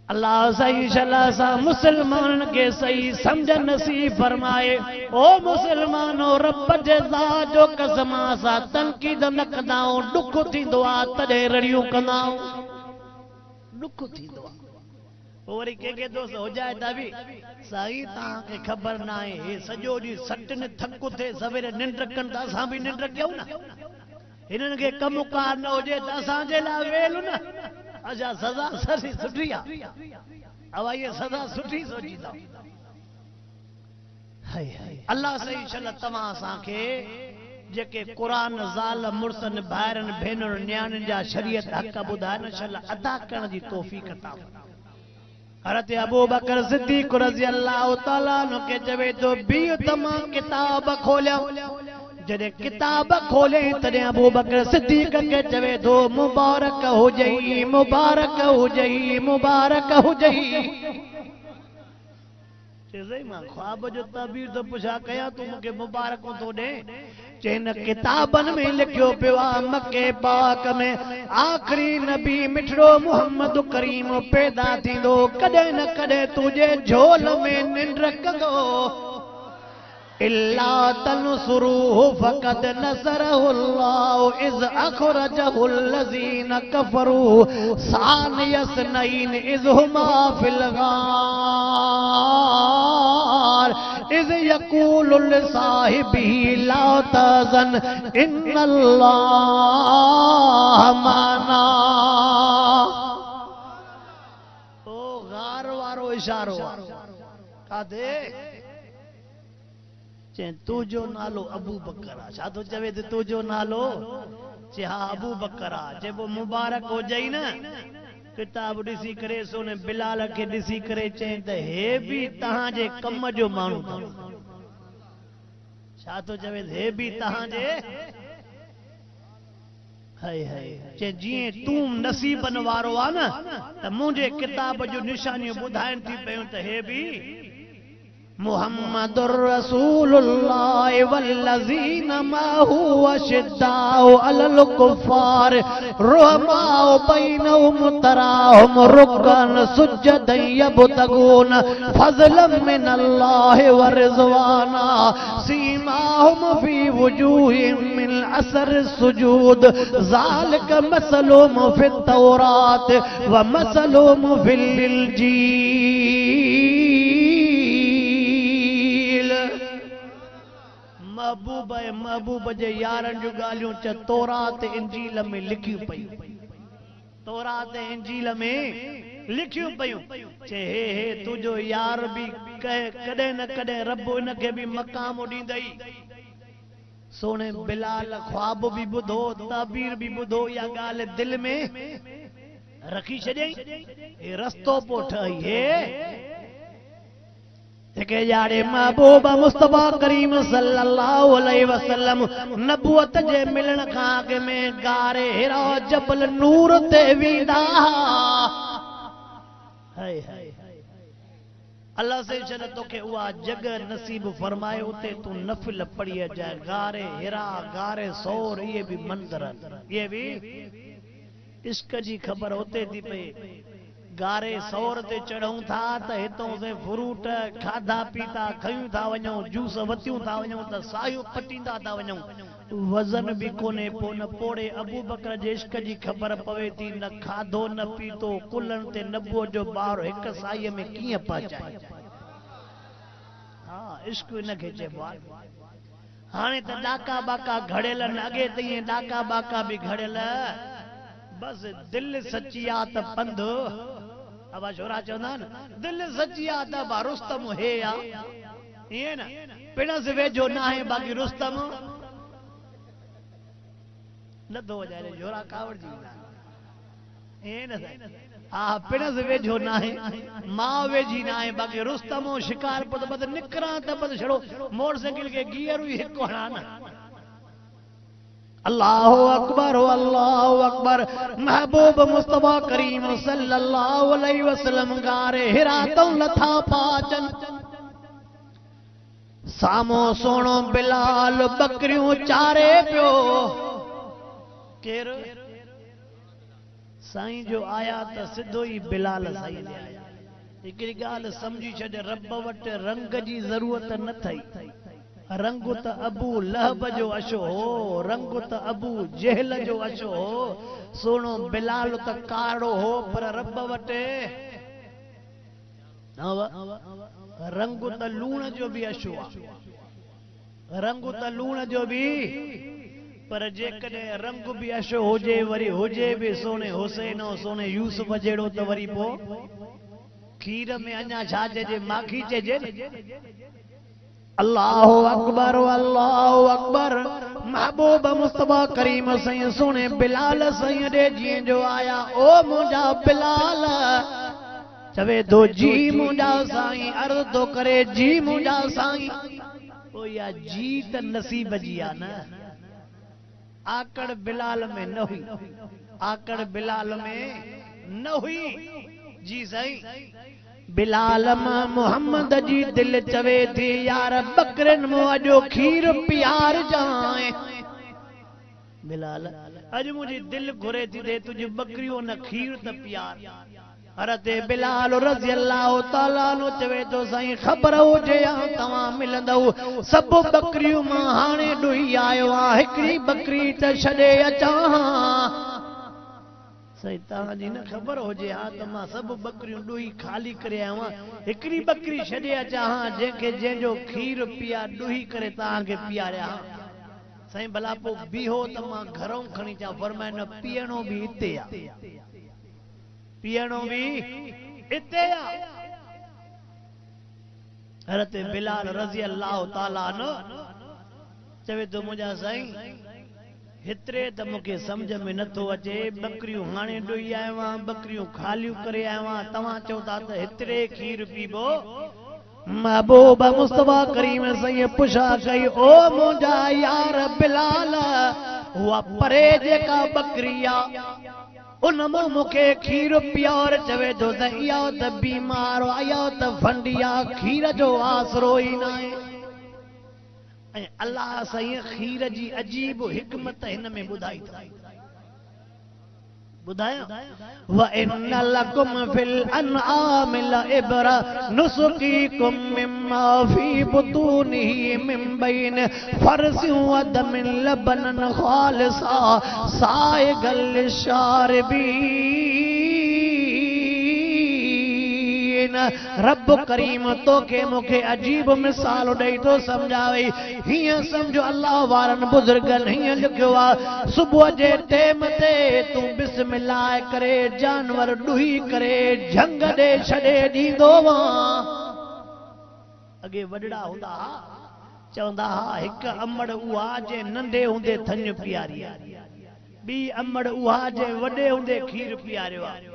अल्लाह सही शला सा मुसलमान के सही समझ नसीब फरमाए ओ मुसलमानो रब जे ज़ात जो कसम सा तनकीद न कंदाओ दुख थींदो आ तडे रड़ियूं कंदाओ दुख थींदो आ वरी के दोस्त हो जाए ता भी सही तां के खबर ना है हे सजो डी सट ने थक थे सवेरे निंड कन ता असां भी निंड क्यों ना इनन के कम कार न होजे त असां जे ला वेल ना अच्छा सजा सही सुठी आ अब ये सजा सुठी सोची था हाय हाय अल्लाह सही शल तमा असां के जेके कुरान ज़ाल मुर्सन भाइरन भेनर न्याणन जा शरीयत हक बुधाइन शल अदा करण जी तौफीक अता हज़रत अबू बकर सिद्दीक रज़ी अल्लाह तआला नु के चवे तो बी तमा किताब खोलिया जदे किताब खोले तदे अबू बकर सिद्दीक के चवे तो मुबारक हो जई मुबारक हो जई मुबारक हो जई मां ख्वाब जो ताबीर तो पुछा कया तू मुके मुबारक तो दे चैन किताबन में लिखियो पियो मक्के पाक में आखिरी नबी मिठड़ो मोहम्मद करीम पैदा थींदो कदे न कदे तुझे झोल में निंड कंदो इल्ला तनसुरूहु फक़द नसरहु अल्लाह इज़ अखरजहु अल्लज़ीना कफ़रू सानियस्नैन इज़ हुमा फिल गार इज़ यक़ूलु लिसाहिबिही ला तज़न इन्नल्लाह माना ओ गार वारो इशारो कादे चे तुझो नालो अबू बकर आ छा तो चवे ते तुझो नालो चे हा अबू बकर आ चे वो मुबारक हो जाई ना किताब दिसी करे सोने बिलाल के दिसी करे चे त हे भी तहां जे कम जो मानू था छा तो चवे हे भी तहां जे हाय हाय चे जिए तू नसीबन वारो आ ना त मुझे किताब जो निशानियां बुधाइन थी पयो त हे भी मुहम्मदुर रसूलुल्लाह वल्लज़ीना माहु अशिद्दाउ अलल कुफ़ार रुहमाउ बैनहुम तराहुम रुकन सुज्जदन यबतगून फज़लन मिनल्लाहि व रिज़वाना सीमाहुम फी वजूहिहिम मिन असर सुजूद ज़ालिका मसलुहुम फित तौरात व मसलुहुम फिल इंजील महबूब जे यारन जो गालियों च तौरात इंजील में लिखियो पई तौरात इंजील में लिखियो पयूं चे हे तुझो यार भी कदे न कदे रब इनके भी मकाम ॾींदई सोने बिलाल ख्वाब भी बुधो ताबीर भी बुधो या गाल दिल में रखी छॾई ए रस्तो पो ठही हे के यारे महबूब मुस्तफा करीम सल्लल्लाहु अलैहि वसल्लम नबूवत जे मिलन खां अॻु में गारे हिरा जबल नूर ते वेंदा हाय हाय अल्लाह से चल तोखे उहा जगह नसीब फरमाए उते तू नफिल पढ़ी जाए गारे हिरा गारे सौर ये भी मंदिर ये भी इश्क जी खबर होते थी पे गारे सौर ते चढ़ूं था त हितों से फ्रूट खाधा पीता खयूं था वञूं जूस वतियूं था वञूं त सायूं पटींदा था वञूं वजन भी कोने पो न पोड़े अबू बकर जे इश्क जी खबर पवे थी न खाधो न पीतो कुलन ते नबो जो बार एक साईअ में कीअं पहुचाए हां इश्क इनखे चइबो आहे हाणे त डाका बाका घड़ियल अॻे त ईअं डाका बाका भी घड़ियल बस दिल सच्ची आ त पंध अब छोरा चवंदा न दिल सच्ची आ त रुस्तम हे आ ईअं न पिणस वेझो न आहे बाक़ी रुस्तम न तो वजाए छोरा कावड़ जी हाँ पिणस वेझो ना है मां वेझी ना है बाकी रुस्तमो शिकार पर बद निकरा त बद छड़ो मोटरसाइकिल के गियर ही एक हणा ना अल्लाहु अकबर महबूब मुस्तफा करीम सल्लल्लाहु अलैहि वसल्लम गारे हिरा तो लथा पाचन सामो सोनो बिलाल बकरियों चारे पियो केर साईं जो आया तो सिद्धो ही बिलाल साईं ने आया हिकिड़ी ॻाल्हि समझी छॾ रब वटि रंग जी ज़रूरत न थई रंग त अबू लहब जो अशो हो रंग त अबू जहल जो अशो हो सोनो बिलाल त कारो हो पर रब वटि रंग त लूण जो भी अशो आहे रंग त लूण जो भी पर जेकॾहिं रंग भी अशो हुजे वरी हुजे भी सोने हुसैन सोने यूसुफ जहिड़ो त वरी पोइ खीर में अञा छा चइजे माखी चइजे अल्लाहु अकबर महबूब मुस्तफा करीम साईं सोने बिलाल साईं ॾे जीअं जो आया ओ मुंहिंजा बिलाल चवे थो जी मुंहिंजा साईं अर्ज़ थो करे जी मुंहिंजा साईं ओ या जी त नसीब जी आहे न आकड़ बिलाल में न हुई आकड़ बिलाल में न हुई जी साईं बिलाल मां मोहम्मद जी दिल चवे थी यार बकरन मो अजो खीर प्यार जाए बिलाल अज मुझी दिल घुरे थी दे तुझे बकरियों न खीर त प्यार हरते बिलाल रज़ी अल्लाह ताला नो चवे तो साईं खबर हुजे तव्हां मिलंदव सब बकरियों मां हाणे ॾुही आयो आहे हिकिड़ी बकरी त छॾे अचां साईं तव्हांजी न ख़बर हुजे हा त मां सब बकरियूं ॾुही खाली करे आयो आहियां हिकिड़ी बकरी छॾे अचां हा जंहिंखे जंहिंजो खीर पिया ॾुही करे तव्हांखे पीआरिया साईं भला पोइ बीहो त मां घरों खणी अचां फरमाए न पीअणो बि हिते आहे पियणो भी इते हज़रत बिलाल रज़ी अल्लाह ताला न चवे तो मुंहिंजा साईं हितरे त मूंखे समझ में नथो अचे बकरियूं हाणे ॾुही आयो आहियां बकरियूं खालियूं करे आयो आहियां तव्हां चओ था त हितरे खीर पीबो महबूब मुस्तफा करीम साईं पुछा कई ओ मुंहिंजा यार बिलाल उहा परे जेका बकरी आहे उनमो मुखे खीर प्यार चवे तो त इहो त बीमार आयो त फंडिया खीर जो आसरो ही न आहे ऐं अल्लाह साईं खीर जी अजीब हिकमत हिन में ॿुधाई अथई बुधाया व इन लकुम फिल अनआम लइब्रा नुसकीकुम मिम्मा फी बुतूनिही मिन बैन फरसिन व दमिन लबनन खालिसा साइगल शारिबीन रब करीम तो के मुखे अजीब मिसाल ॾेई तो समझावे हिय समझो अल्लाह वारन बुजुर्गन हिय लिखियो आ सुबह जे टेम ते तू बिस्मिल्लाह करे जानवर ॾुही करे झंग दे छॾे ॾींदो वा अगे वॾड़ा हूंदा चवंदा हा हिक अमड़ उहा जे नंढे हूंदे थन प्यारी ॿी अमड़ उहा जे वॾे हूंदे खीर प्यारियो आहे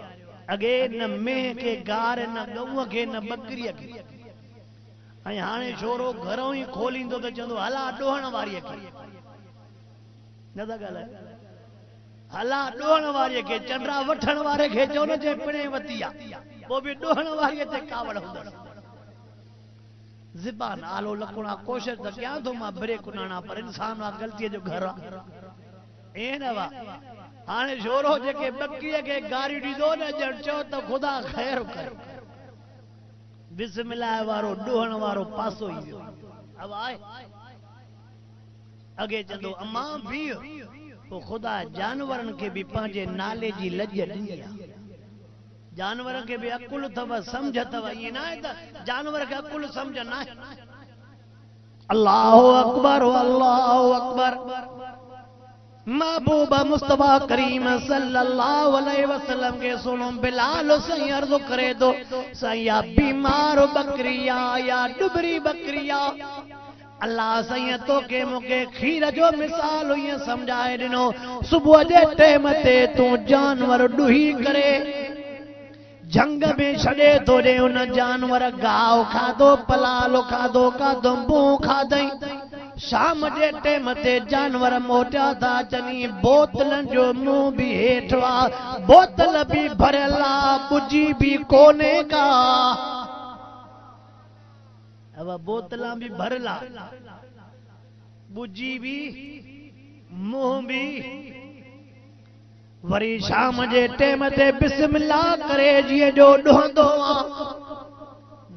अगे न मेह के गार न गऊ के न बकरी के ऐं हाणे छोरो घरों ही खोलींदो त चवंदो हला ॾोहण वारीअ खे न था ॻाल्हाए हला ॾोहण वारीअ खे चंडरा वठण वारे खे चओ न जे पिणे वती आहे पोइ बि ॾोहण वारीअ ते कावड़ हूंदसि ज़बान आलो लकुणा कोशिश त कयां थो मां ब्रेक उॾाणा पर इंसान आहे ग़लतीअ जो घर आहे ऐं न वा हाणे छोरो जेके बकरीअ खे गारियूं ॾींदो न ॼण चओ त ख़ुदा ख़ैर करे बिस्मिल्लाह वारो ॾोहण वारो पासो ई वियो अब आहे अगे चंदो अम्मा बीह पोइ ख़ुदा जानवरनि खे बि पंहिंजे नाले जी लॼ ॾिनी आहे जानवर खे बि अकुल अथव सम्झ अथव ईअं न आहे त जानवर खे अकुल सम्झ न आहे अल्लाहु अकबर महबूब मुस्तफा करीम सल्लल्लाहु अलैहि वसल्लम के सुनो बिलाल साईं अर्ज़ करे दो साईं या बीमार बकरिया या डुबरी बकरिया अल्लाह सही तो के मुके खीर जो मिसाल हुई समझाए दिनो सुबह जे टाइम ते तू जानवर डुही करे जंग में छड़े तो रे उन जानवर गाव खादो पलालो खादो का दंबू खादई शाम जे टाइम ते जानवर मोटा था चनी बोतलन जो मुंह भी हेठवा बोतल भी भरला बुझी भी कोने का अब बोतला भी भरला बुझी भी मुंह भी वरी शाम जे टाइम ते बिस्मिल्लाह करे जिए जो ढोंदो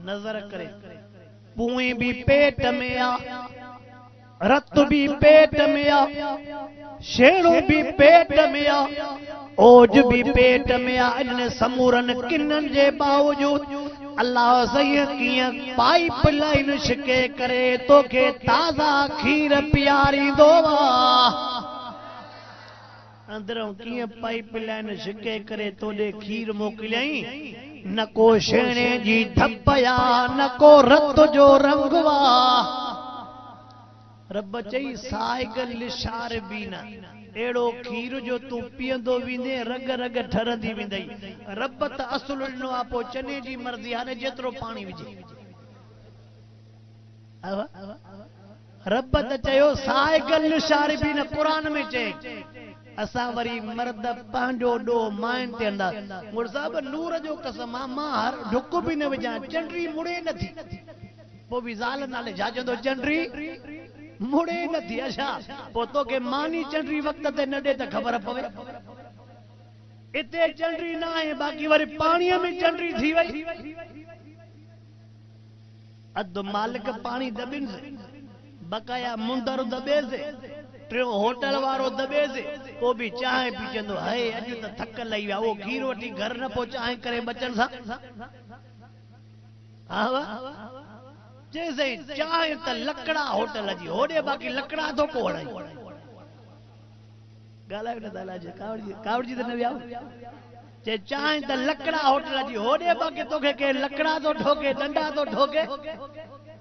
नजर करे पुई भी पेट में आ रत भी पेट में आ शेरू भी पेट में आ ओज भी पेट में आ इन समूरन किन्नन जे बावजूद अल्लाह सही किया पाइप लाइन छिके करे तो के ताजा खीर पियारी दोवा अंदरों किया पाइप लाइन छिके करे तो दे खीर मोकलई न को शेणे जी धपया न को रत जो रंगवा रब चई साइगल लिशार बीना एड़ो खीर जो तू पियंदो विंदे रग रग ठरंदी विंदई रब त असुल नो आपो चने जी मर्जी हाने जेतरो पानी विझे रब त चयो साइगल लिशार बीना कुरान में चए असा वरी मर्द पांजो डो माइन ते अंदा मुर साहब नूर जो कसम मां हर ढुक भी न विझा चंडरी मुड़े न थी पो भी ज़ाल नाले जाजंदो चंडरी मुड़े न थी अच्छा पोतो के मानी चंडरी वक्त ते न दे त खबर पवे इते चंडरी ना है बाकी वरी पानी में चंडरी थी वई अद मालिक पानी दबिन से बकाया मुंदर दबे से ट्रो होटल वारो दबे से वो भी चाय पीचंदो है अज त थक लई वा वो खीर वठी घर न पो चाय करे बचन सा हां जैसे चाय त लकड़ा होटल जी होडे बाकी लकड़ा तो कोड़ाई गाला न दाला जे कावड़ी त न व्याव जे चाय त लकड़ा होटल जी होडे बाकी तोखे के लकड़ा तो ठोके डंडा तो ठोके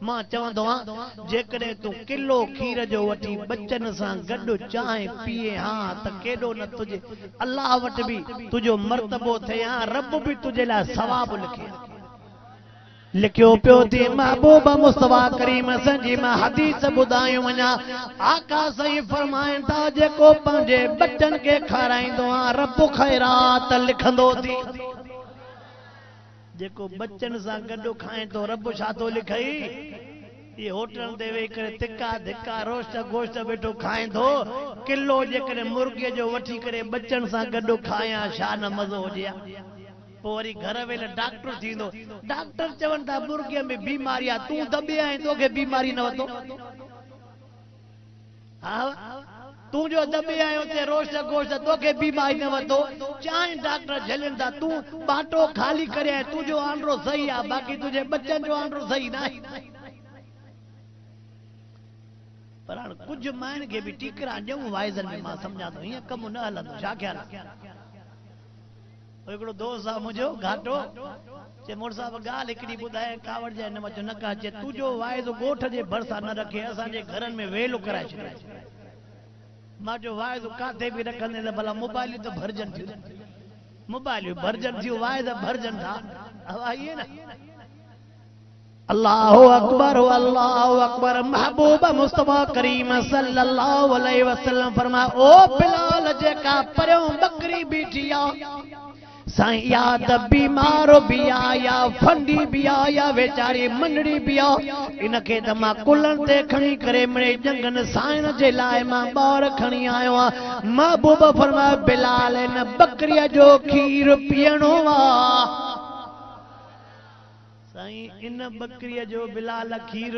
मां चवंदो हां जेकॾहिं तूं किलो खीर जो वठी बच्चन सां गॾु चांहि पीए हां त केॾो न तुझे अल्लाह वटि बि तुंहिंजो मर्तबो थिए हां रब बि तुंहिंजे लाइ सवाबु लिखे लिखियो पियो थी महबूब मुस्तफा करीम संजी मां हदीस ॿुधायूं वञा आका सही फरमाइनि था जेको पंहिंजे बच्चन खे खाराईंदो आहे रब ख़ैरात लिखंदो थी जेको बच्चन सां गॾु खाए तो रब छा थो लिखई ये होटल ते वेही करे तिका धिका रोस्ट गोश्त वेठो खाए थो किलो जेकॾहिं मुर्गे जो वठी करे बच्चन सां गॾु खाया छा न मज़ो हुजे पोइ वरी घर वेले डॉक्टर थींदो डॉक्टर चवनि था मुर्गे में बीमारी आहे तूं दॿे आहीं तोखे बीमारी न वतो हा तू जो दबे आयो ते रोस्ट गोश्त तोखे बीमारी न वतो चाहे डॉक्टर झलनि था तू बाटो खाली करे तुझो आंड्रो सही आहे बाकी तुझे बच्चन जो आंड्रो सही न आहे पर हाणे कुझु माइनि खे बि टीकरा ॾियूं वाइज़नि में मां सम्झां थो हीअं कमु न हलंदो छा ख़्याल हिकिड़ो दोस्त आहे मुंहिंजो घाटो चे मोड़ साहब ॻाल्हि हिकिड़ी ॿुधाए कावड़ जे हिन मथो न का चे तुंहिंजो वाइदो ॻोठ जे भरिसां न रखे असांजे घरनि में वेलो कराए छॾियो मां जो वाइदो काथे बि रखंदे त भला मोबाइलियूं त भरजनि थियूं मोबाइलियूं भरजनि थियूं वाइदा भरजनि था हवा इहे न अल्लाहु अकबर महबूब मुस्तफा करीम सल्लल्लाहु अलैहि वसल्लम फरमा ओ बिलाल जेका परियों बकरी बीठी आ साईं या त बीमार भी आ या फंडी भी आ या वेचारी मंडड़ी भी आ इनखे त मां कुलन ते खणी करे मिड़े जंगन साईं जे लाइ मां ॿार खणी आयो आ महबूब फरमाया बिलाल इन बकरीअ जो खीर पीअणो आ साईं इन बकरीअ जो बिलाल खीर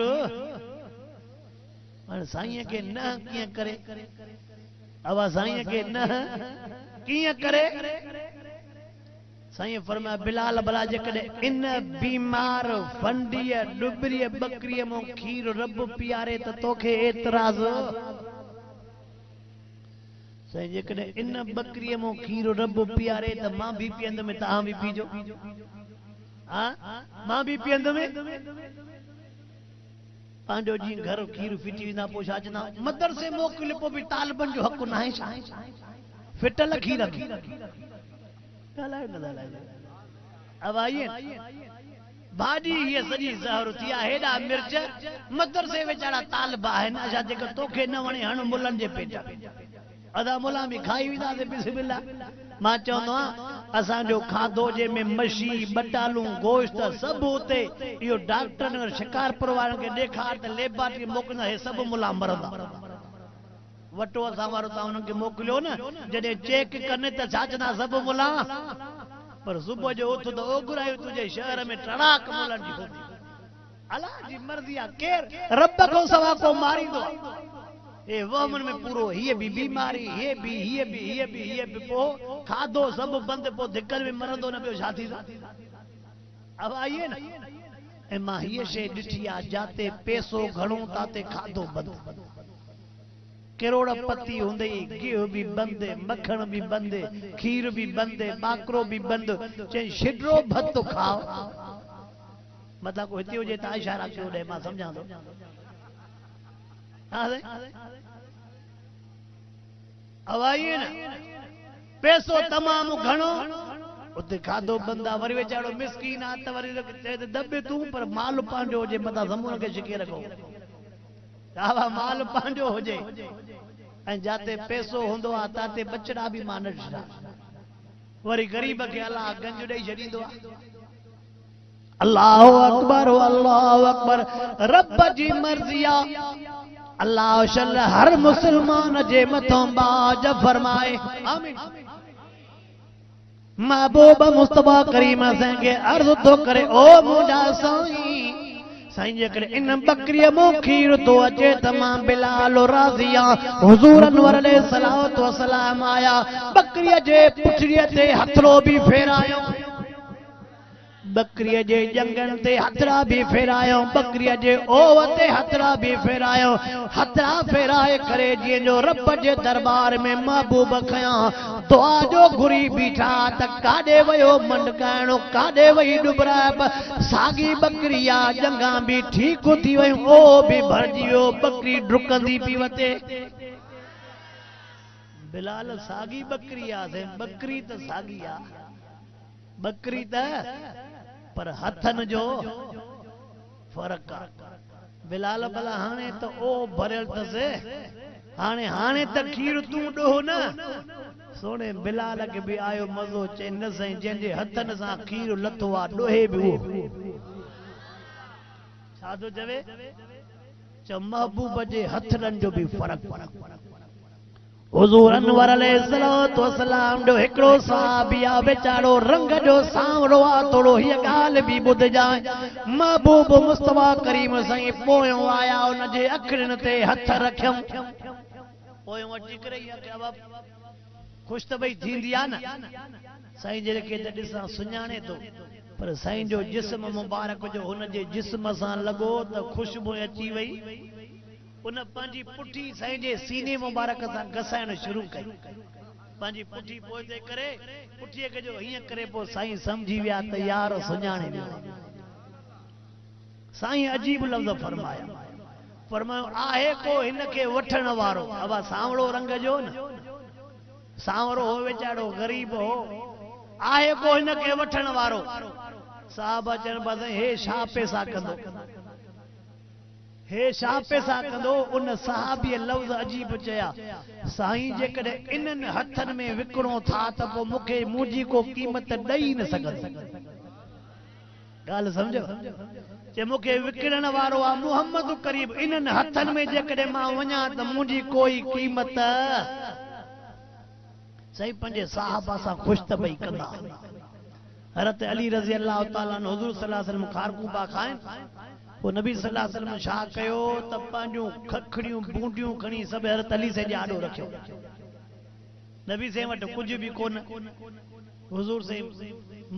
हाणे साईं के न कीअं करे अवा साईं के न कीअं करे साईं फरमाया बिलाल भला जेकॾहिं इन बीमार फंडीअ डुबरीअ बकरीअ मो खीर रब पियारे त तोखे एतराज़ साईं जेकॾहिं इन बकरीअ मो खीर रब पियारे त मां भी पीअंदुमि तव्हां भी पीजो हाँ मां भी पीअंदुमि पांजो जी घर खीर फिटी ना पो छा चना मदरसे मोकिले पो भी तालिबन जो हक ना है छा फिटल खीर अब आइए भाजी ये सजी ज़हर थिया हेडा मिर्च मदरसे वेचारा तालिबा है ना छा जेकर तोखे न वणे हण मुलन जे पेट अदा मुला भी खाई विदा से बिस्मिल्लाह मां चवंदो असा जो खाधो जे में मछी बटालू गोश्त सब होते यो डॉक्टर और शिकारपुर वारन के देखार त लेबाटी मोकना है सब मुला मरदा वटो असा वारो ता उन के मोकलियो न जडे चेक करने त छाचना सब मुला पर सुबह जो उठ तो ओगुरायो तुझे शहर में टड़ाक मुलन जी होती अल्लाह जी मर्जी आ केर रब को सवा को मारी दो ए वमन में पूरो ये भी बीमारी ये भी पो खादो सब बंद पो धिकल में मरंदो न पियो छाती अब आइए ना ए मां ये शे डिठिया जाते पैसो घणो ताते खादो बंद करोड़पति होंदे घी भी बंद मक्खन भी बंद खीर भी बंद बाकरो भी बंद चे शिड्रो भत खाओ मतलब को हिते हुजे ता इशारा कयो दे मां समझा दो अब आइए ना पैसो तमाम घणो उते खाधो बंदा वरी वेचारो मिस्कीन आ त वरी चए दबे तू पर माल पांजो होजे मता समूह के शिके रखो आवा माल पांजो होजे ऐं जाते पैसो होंदो आ ताते बचड़ा भी मानज वरी गरीब के अल्लाह गंज दई छडींदो आ अल्लाहु अकबर रब जी मर्जिया अल्लाह शल हर मुसलमान जे मथों बाज फरमाए आमीन महबूब मुस्तफा करीम संगे अर्ज तो करे ओ मुंजा साईं साईं जे करे इन बकरी मो खीर तो अचे तमाम बिलाल राज़िया हुजूर अनवर अलैहिस्सलातु वस्सलाम आया बकरी जे पुछड़िए ते हथरो भी फेरायो बकरी जे जंगन ते हथरा भी फेरायो बकरी जे ओव ते हथरा भी फेरायो हथरा फेराए करे जी जो रब जे दरबार में महबूब खया दुआ जो घुरी बीठा त काडे वयो मंडकाणो काडे वई डुबरा सागी बकरिया जंगा भी ठीक थी वयो ओ भी भरजियो बकरी ढुकंदी पी वते बिलाल सागी बकरिया से बकरी त सागिया बकरी त पर हथन जो फर्क बिलाल भला हाने तो ओ भरल तसे हाने हाने त खीर तू डो न सोने बिलाल के भी आयो मजो चे न सही जंजे हथन सा खीर लथो आ डोहे भी वो साधो जवे च महबूब जे हथन जो भी फर्क हुजूर अनवर अलैहिस्सलातु वस्सलाम जो एकड़ो साहबिया बेचारो रंग जो सांवरो आ थोड़ो ही गाल भी बुध जाए महबूब मुस्तफा करीम सही पोयो आया उन जे अखरन ते हथ रखम पोयो अची करे या बाप खुश त भई थींदी आ न साईं जे के ॾिसां सुञाणे तो पर साईं जो जिस्म मुबारक जो हुन जे जिस्म सां लॻो त खुशबू अची वई उन पंहिंजी पुठी साईं जे सीने मुबारक सां घसाइण शुरू कई पंहिंजी पुठी पोइते करे पुठीअ खे जो हीअं करे पोइ साईं समझी विया त यार सुञाणे वियो साईं अजीब लफ़्ज़ फरमायो आहे को हिन खे वठण वारो अब सांवड़ो रंग जो न सांवरो हो वेचारो गरीब हो आहे को हिन खे वठण वारो साहब चवनि बस हे छा पैसा कंदो हे छा पैसा कंदो उन सहाबी लफ्ज़ अजीब चया साईं जे कदे इनन हथन में विकणो था त पो मुखे मुजी को कीमत ॾेई न सघंदो गाल समझो जे मुखे विकणण वारो आ मोहम्मद करीब इनन हथन में जे कदे मां वञा त मुजी कोई कीमत सही पंजे साहबा सा खुश त भई कंदा हज़रत अली रज़ी अल्लाह ताला अन्हु हुजूर सल्लल्लाहु अलैहि वसल्लम खारकूबा खाइन वो नबी सल्लल्लाहु अलैहि वसल्लम छा कयो त पंहिंजूं खखड़ियूं बूंदियूं खणी सब हज़रत अली से आडो रखियो नबी से वट कुछ भी कोन हुजूर से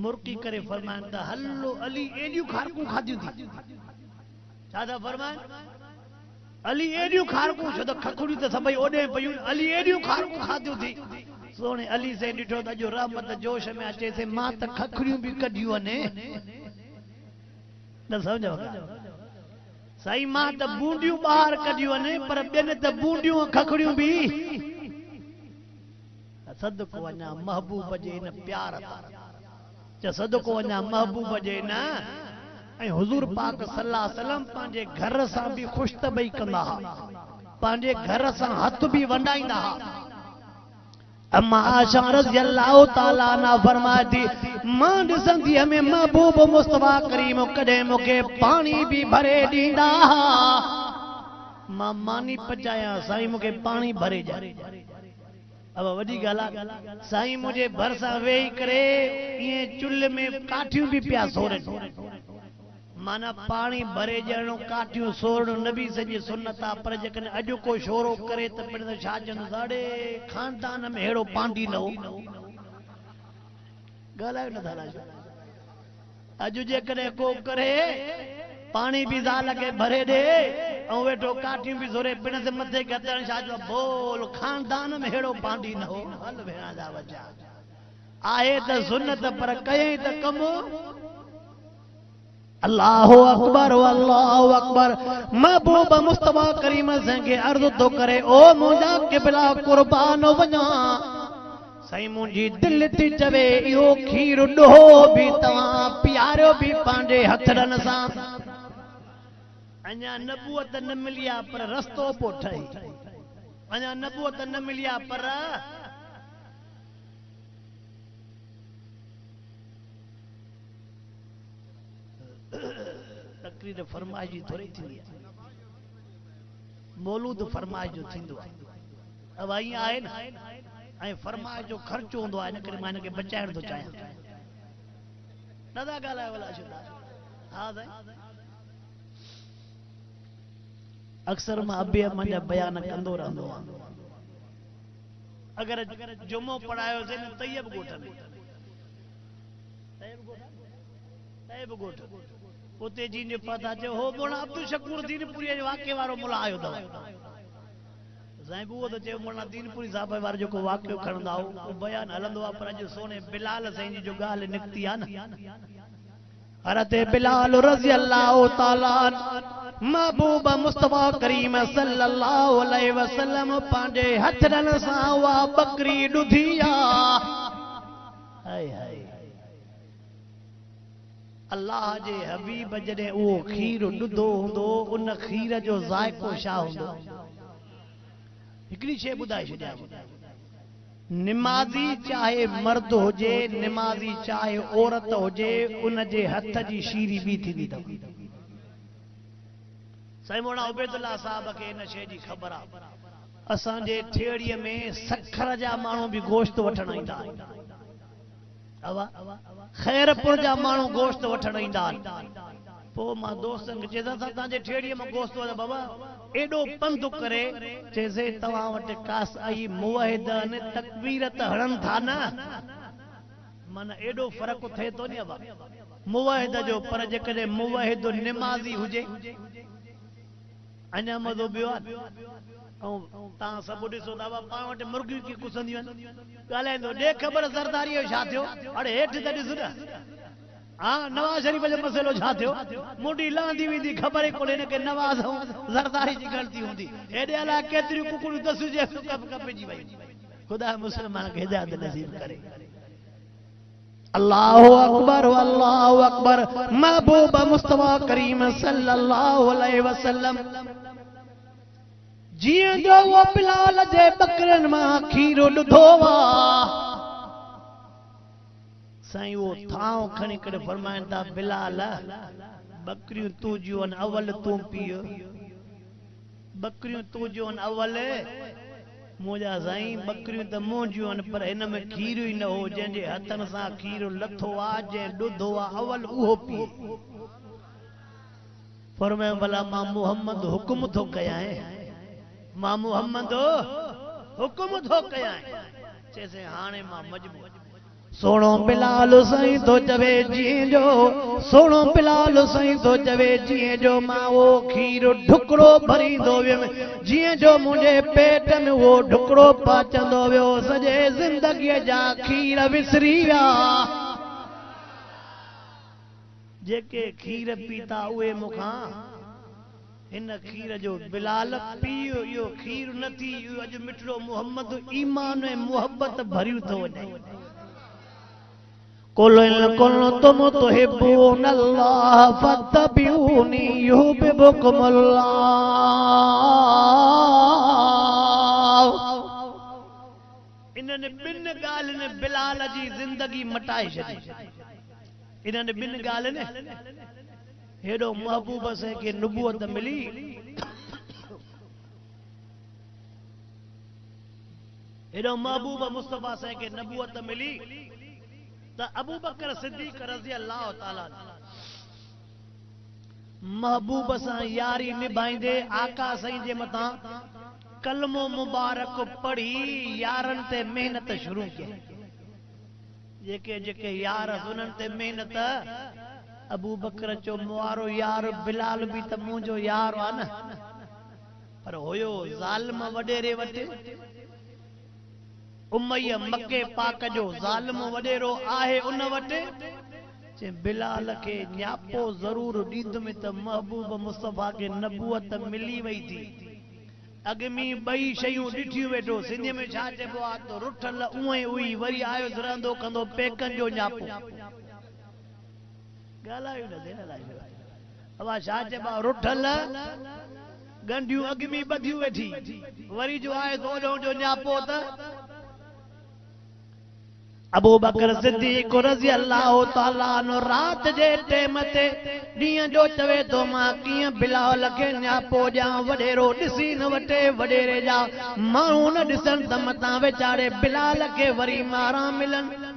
मुर्की करे फरमान त हल्लो अली एडियूं खारकूं खादियूं थी छा था फरमान अली एडियूं खारकूं छो त खखड़ियूं त सभई ओडे पयूं अली एडियूं खारकूं खादियूं थी सोने अली से डिठो त जो रहमत जोश में अचे से मां त खखड़ियूं भी कढियूं ने न समझो साईं मां त बूंदियूं ॿाहिरि कढियूं आहिनि पर ॿियनि त बूंदियूं खखड़ियूं बि सदको अञा महबूब जे न प्यार च सदको अञा महबूब जे न ऐं हुजूर पाक सल्लल्लाहु अलैहि वसल्लम पंहिंजे घर सां बि ख़ुशि त ॿई कंदा हुआ पंहिंजे घर सां हथ बि वंडाईंदा हुआ अम्मा आशा रज़ी अल्लाह ताला अन्हा फरमाए थी मां ॾिसंदी हमें महबूब मुस्तफा करीम कॾहिं मूंखे पानी भी भरे ॾींदा मां मानी पचाया साईं मूंखे पानी भरे ॾे अब वॾी ॻाल्हि आहे साईं मुंहिंजे भरिसां वेही करे ईअं चुल्ह में काठियूं बि पिया सोरनि माना पानी भरे ॾियणो काठियूं सोरणो नबी सॼी सुन्नत आहे पर जेकॾहिं अॼु को शोरो करे त पिण त छा चवंदो साड़े खानदान में अहिड़ो पांडी न हो ॻाल्हायो नथा लाजो अॼु जेकॾहिं को करे पानी भी ज़ाल खे भरे ॾे ऐं वेठो काठियूं बि सोरे पिण ते मथे गतण छा चइबो बोल खानदान में अहिड़ो पांडी न हो हल भेण जा बचा आहे त सुन्नत पर कयई त कमु अल्लाहु अकबर महबूब मुस्तफा करीम संगे अर्ज़ तो करे ओ मुंहिंजा क़िबला कुर्बान वञा साईं मुंहिंजी दिल थी चवे इहो खीर ॾोहो बि तव्हां पीआरियो बि पंहिंजे हथड़नि सां अञा नबूअत न मिली आहे पर रस्तो पोइ ठही अञा नबूअत न मिली आहे पर तकरीर फरमाइश जी थोड़ी थींदी आहे मौलूद फरमाइश जो थींदो आहे अब ईअं आहे न ऐं फरमाइश जो ख़र्चो हूंदो आहे इन करे मां हिनखे बचाइण थो चाहियां नथा ॻाल्हायो भला छो हा साईं अक्सर मां अबिया मुंहिंजा बयान कंदो रहंदो आहियां अगरि जुमो पढ़ायोसीं न तैयब ॻोठ में तैयब ॻोठ उते जी ने पता चयो हो मोना अब्दुल शकूर दीनपुरी जो वाक्य वारो मुला आयो था साईं वो तो चयो मोना दीनपुरी साहब वारो जो वाक्य खणंदा हो बयान हलंदो आहे पर अॼु सोने बिलाल साईं जी जो ॻाल्हि निकती आहे न हज़रत बिलाल रज़ी अल्लाह ताला महबूब मुस्तफा करीम सल्लल्लाहु अलैहि वसल्लम पंहिंजे हथड़नि सां उहा बकरी ॾुधी आहे हाय हाय अल्लाह जे हबीब जॾहिं उहो खीर ॾुधो हूंदो उन खीर जो ज़ाइक़ो छा हूंदो हिकिड़ी शइ ॿुधाए छॾियां निमाज़ी चाहे मर्द हुजे निमाज़ी चाहे औरत हुजे उन जे हथ जी शीरी बि थींदी अथव साईं मोना उबैदुल्लाह साहब खे इन शइ जी ख़बर आहे असांजे ठेड़ीअ में सखर जा माण्हू बि गोश्त वठण ईंदा आहिनि खैरपुर जा माण्हू गोश्त वठण ईंदा आहिनि पोइ मां दोस्तनि खे चइसि असां तव्हांजे ठेड़ीअ मां गोश्त वठा बाबा एॾो पंधु करे चइसि तव्हां वटि कास आई मुवाहिद आहिनि तकबीर त हणनि था न माना एॾो फ़र्क़ु थिए थो नी बाबा मुवाहिद जो पर जेकॾहिं मुवाहिद निमाज़ी हुजे अञा मज़ो ॿियो आहे तव्हां सभु ॾिसो था पाण वटि मुर्गियूं कीअं कुसंदियूं आहिनि ॻाल्हाईंदो ॾे ख़बर ज़रदारी जो छा थियो अड़े हेठि त ॾिस न हा नवाज़ शरीफ़ जो मसइलो छा थियो मुंडी लहंदी वेंदी ख़बर ई कोन्हे हिनखे नवाज़ ऐं ज़रदारी जी ग़लती हूंदी हेॾे अलाए केतिरियूं कुकड़ियूं दसिजे कपिजी वई ख़ुदा मुस्लमान खे हिदायत नसीब करे अल्लाहु अकबर महबूब मुस्तफा करीम सल्लल्लाहु अलैहि वसल्लम जियां जो वो बिलाल जे बकरन मां खीर ॾुधो वा साईं वो थाव खणी करे फरमाइनि था बिलाल बकरियूं तूं जूं आहिनि अवल तूं पीउ बकरियूं तूं जूं आहिनि अवल मुंहिंजा साईं बकरियूं त मूं जूं आहिनि पर हिन में खीर ई न हो जंहिंजे हथनि सां खीर लथो आहे जंहिं ॾुधो आहे अवल उहो पीउ फरमायो भला मां मुहम्मद हुकुम थो कयां मां मुहम्मद हुकुम थो कयां चइसे हाणे मां मजबूर सोनो बिलाल साईं तो चवे जीअं जो सोनो बिलाल साईं तो चवे जीअं जो मां वो खीर ढुकड़ो भरींदो वियुमि जीअं जो मुंहिंजे पेट में वो ढुकड़ो पाचंदो वियो सॼे ज़िंदगीअ जा खीर विसरी विया जेके खीर पीता उहे मूंखां इन खीर जो बिलाल पियो यो खीर न थी अज मिठड़ो मोहम्मद ईमान ऐं मोहब्बत भरियो थो वञे कुल कुल तुम तुहिब्बून अल्लाह फत्तबिऊनी युहिब्बुकुमुल्लाह। इन्हनि ॿिनि ॻाल्हियुनि बिलाल जी ज़िंदगी मटाए छॾी। इन्हनि ॿिनि ॻाल्हियुनि हेॾो महबूब से के नबूअत मिली हेॾो महबूब मुस्तफा से के नबूअत मिली त अबू बकर सिद्दीक रज़ी अल्लाह ताला महबूब सां यारी निभाईंदे आका साईं जे मथां कलमो मुबारक पढ़ी यारनि ते मेहनत शुरू कई। जेके जेके यार उन्हनि ते मेहनत अबू बकर चो मुआरो यार बिलाल भी त मुंहिंजो यार आ न पर हुयो ज़ालिम वडेरे वटि उमैया मके पाक जो ज़ालिम वडेरो आहे उन वटि जे बिलाल के न्यापो जरूर ॾींदुमि त महबूब मुस्तफा के नबूअत मिली वई थी। अगमी बई शयूं ॾिठियूं वेठो सिंध में छा चइबो आहे त रुठल उहे हुई वरी आयो रहंदो कंदो पेकनि जो न्यापो ॻाल्हायो न देर लायो अवा छा चइबो आहे रुठल गंढियूं अगमी ॿधियूं वेठी वरी जो आहे तो जो न्यापो त अबू बकर सिद्दीक रज़ी अल्लाह ताला अन्हु रात जे टेम ते ॾींहं जो चवे थो मां कीअं बिलाल खे न्यापो ॾियां वॾेरो ॾिसी न वठे वॾेरे जा माण्हू न ॾिसनि त मतां वेचारे बिलाल खे वरी मारां मिलनि।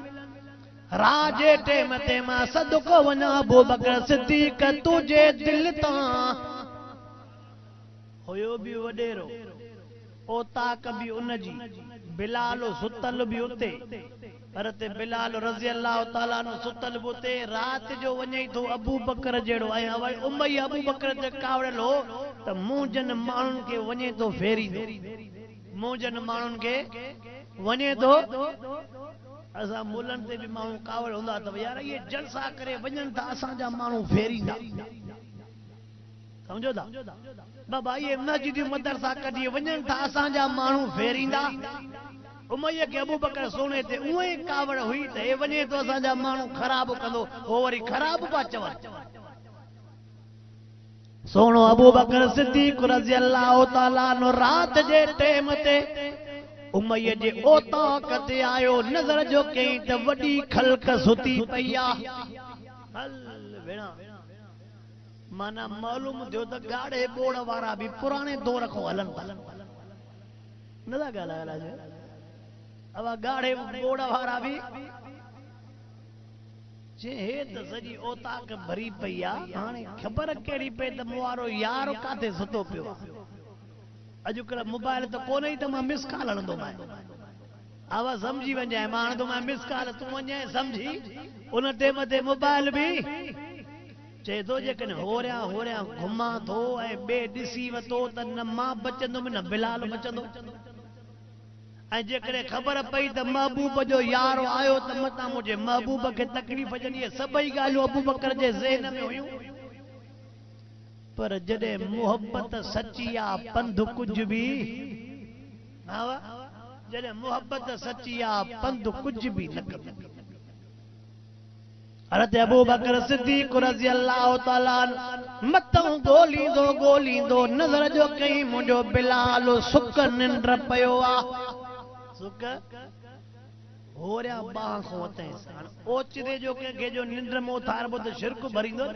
रात जे टेम ते मां सदको वञा अबू बकर सिद्दीक तुंहिंजे दिलि तां हुयो बि वॾेरो ओताक बि उनजी बिलाल सुतल बि उते पर ते बिलाल रज़ी अल्लाह ताला नो सुतल बि उते रात जो वञे थो अबू बकर जहिड़ो ऐं उमैया अबू बकर ते कावड़ियल हो त मुंहिंजनि माण्हुनि खे वञे थो फेरींदो मुंहिंजनि माण्हुनि खे वञे थो। असां मुलनि ते बि माण्हू कावड़ हूंदा त यार इहे जलसा करे वञनि था असांजा माण्हू फेरींदा समझो था बाबा ये मस्जिद मदरसा कढी वञनि था असांजा माण्हू फेरींदा। उमैया के अबू बकर सोने ते उहे कावड़ हुई त हे वञे तो असांजा माण्हू ख़राब कंदो हो वरी ख़राब पा चवनि। सोनो अबू बकर सिद्दीक रज़ी अल्लाह ताला नो रात जे टेम ते उमैया जे ओताक ते आयो नज़र जो कई त वॾी खलक सुती पई आ। हल भेणा माना मालूम थियो त गाढ़े बोड़ वारा भी पुराने दौर को हलन था न था ॻाल्हायो अब गाढ़े बोड़ वारा भी जे हे त सॼी ओताक भरी पई आ हाणे ख़बर कहिड़ी पई त मुआरो यार काथे सुतो पियो अॼुकल्ह मोबाइल त कोन ई त मां मिस कॉल हणंदो आहियां आवा समझी वञे मां हणंदो मां मिस कॉल तूं वञे समझी उन टेम ते मोबाइल भी चे तो जेकॾहिं होरियां घुमां थो ऐं ॿिए ॾिसी वरितो त न मां बचंदुमि न बिलाल बचंदो ऐं जेकॾहिं ख़बर पई त महबूब जो यार आयो त मतां मुंहिंजे महबूब खे तकलीफ़ ॼणी सभई ॻाल्हियूं अबू बकर जे ज़हन में हुयूं पर जॾहिं मोहब्बत सची आहे पंध कुझु बि जॾहिं मोहब्बत सची आहे पंध कुझु बि न कंदो। हज़रत अबू बकर सिद्दीक रज़ी अल्लाह ताला मथों गोलींदो नज़र जो कई मुंहिंजो बिलाल सुक निंड पियो आहे सुक होरिया बाह खो अथई ओचिरे जो कंहिंखे जो निंड में उथारबो त शिरक भरींदो।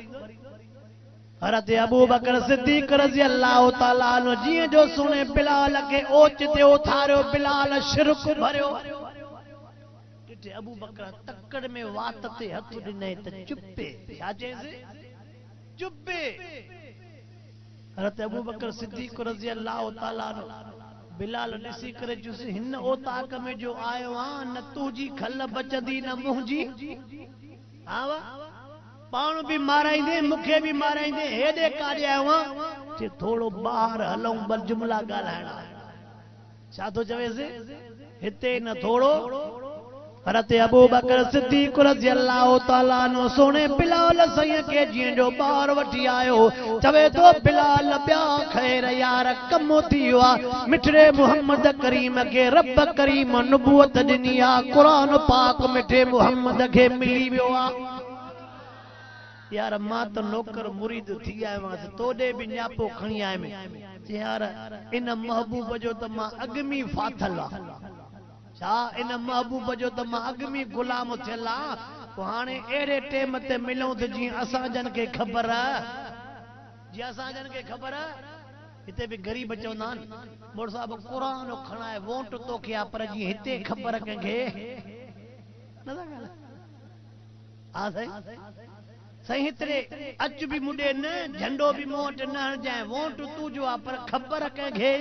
हज़रत अबू बकर सिद्दीक रज़ी अल्लाह ताला जीअं जो सुने बिलाल खे ओचिते उथारियो बिलाल शिरक भरियो अबू बकर तकड़ में वात ते हथ ॾिनई त चुपे छा चएसि चुपे। हज़रत अबू बकर सिद्दीक रज़ी अल्लाह ताला बिलाल ॾिसी करे चुसि हिन ओताक में जो आयो आ न तुंहिंजी खल बचंदी न मुंहिंजी आवा पाण भी माराईंदे मूंखे भी माराईंदे हेॾे काॾे आयो आ जे थोरो ॿाहिरि हलूं ॿ जुमला ॻाल्हाइणा छा थो चवेसि हिते न थोरो हज़रत अबू बकर सिद्दीक़ रज़ियल्लाहु ताला अन्हु सोने बिलाल सैयद के जीअं जो ॿार वठी आयो चवे तो बिलाल ॿिया ख़ैर यार कम थी वियो आहे मिठड़े मुहम्मद करीम के रब करीम नबूवत ॾिनी आहे क़ुरान पाक मिठे मुहम्मद के मिली वियो आहे यार मां तो नौकर मुरीद थी आयो तोड़े भी न्यापो खणी आयो यार इन महबूब जो तो मां अगमी फाथल छा इन महबूब जो तो मां अगमी गुलाम थियल तो हाने एड़े टेम ते मिलूं तो जी असा जन के खबर जी असा जन के खबर हिते भी गरीब चवंदा मोड़ साहब कुरान खणाए वोट तो किया पर जी हिते खबर कंगे नदा आ सही सही हितरे अच भी मुडे न झंडो भी मोट न जाए वोट तू जो आ पर खबर कंगे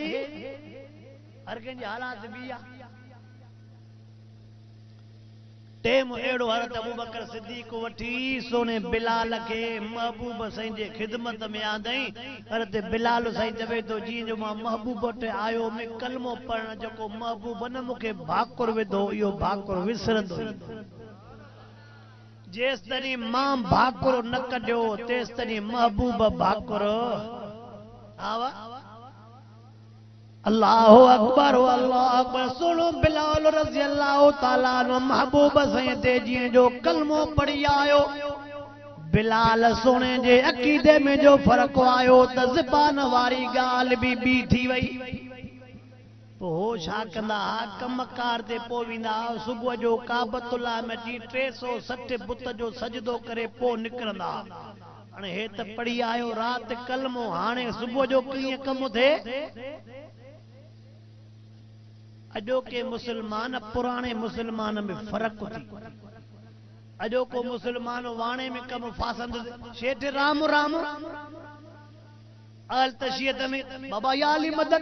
हर कंजे हालात भी आ टेम एड़ो हज़रत अबू बकर सिद्दीक़ वठी सोने बिलाल के महबूब साईं जे खिदमत में आंदई हज़रत बिलाल साईं चवे तो जी जो मां महबूब ते आयो में कलमो पढ़ण जको महबूब न मुके भाकुर विधो यो भाकुर विसरंदो जेस तनी मां भाकुर न कढियो तेस तनी महबूब भाकुर आवा अल्लाहु अकबर सुनो बिलाल रज़ी अल्लाह ताला अन्हु महबूब साईं ते जीअं जो कलमो पढ़ी आयो बिलाल सोने जे अकीदे में जो फर्क आयो त ज़बान वारी गाल भी बी थी वई तो हो छा कंदा कमकार ते पोविंदा सुबह जो काबतुल्लाह में जी 360 बुत जो सजदो करे पो निकरंदा हाणे हे त पढ़ी आयो रात कलमो हाणे सुबह जो कीअं कम थे अजो के मुसलमान पुराने मुसलमान में फर्क थी अजो को मुसलमान वाणे में कम फासंद शेठ राम राम अल तशियत में बाबा या अली मदद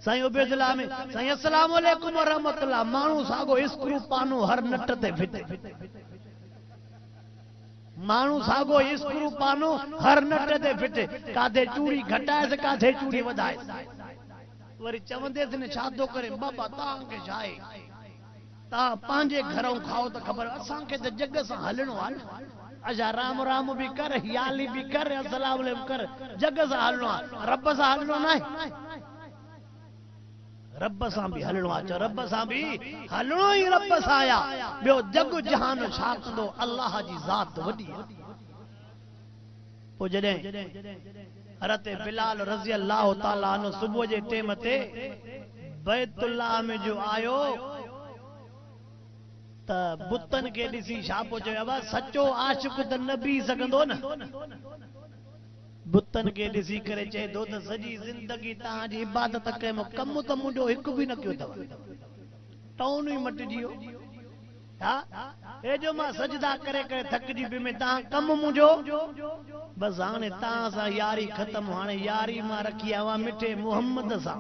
साईं उबैदुल्लाह में साईं अस्सलाम वालेकुम व रहमतुल्लाह मानू सागो स्क्रू पानो हर नट ते फिटे मानू सागो स्क्रू पानो हर नट ते फिटे काथे चूड़ी घटाए से काथे चूड़ी वधाए वरी चवंदे ने छादो करे बाबा तां के जाए ता पांजे घरों खाओ तो खबर असा के त जग सा हलणो आ अच्छा राम राम भी कर याली भी कर अस्सलाम वालेकुम कर जग सा हलणो आ रब सा हलणो ना रब सा भी हलणो आ रब सा भी हलणो ही रब सा आया बियो जग जहान छा कंदो अल्लाह जी जात वडी पो जडे हज़रत बिलाल रज़ी अल्लाह ताला अन्हु सुबह जे टेम ते बैतुल्लाह में जो आयो त बुतन के दिसी छापो चयो सच्चो आशिक त न बी सघंदो न बुतन के दिसी करे चए दो त सजी जिंदगी तां जी इबादत कयो कम त मुंडो हिक भी न कयो तव टौन ही मटजियो हा ए जो मां सजदा करे करे थकजी भी में तां कम मुंजो बस हाने तां सा यारी खत्म हाने यारी मां रखी आवा मिठे मोहम्मद सा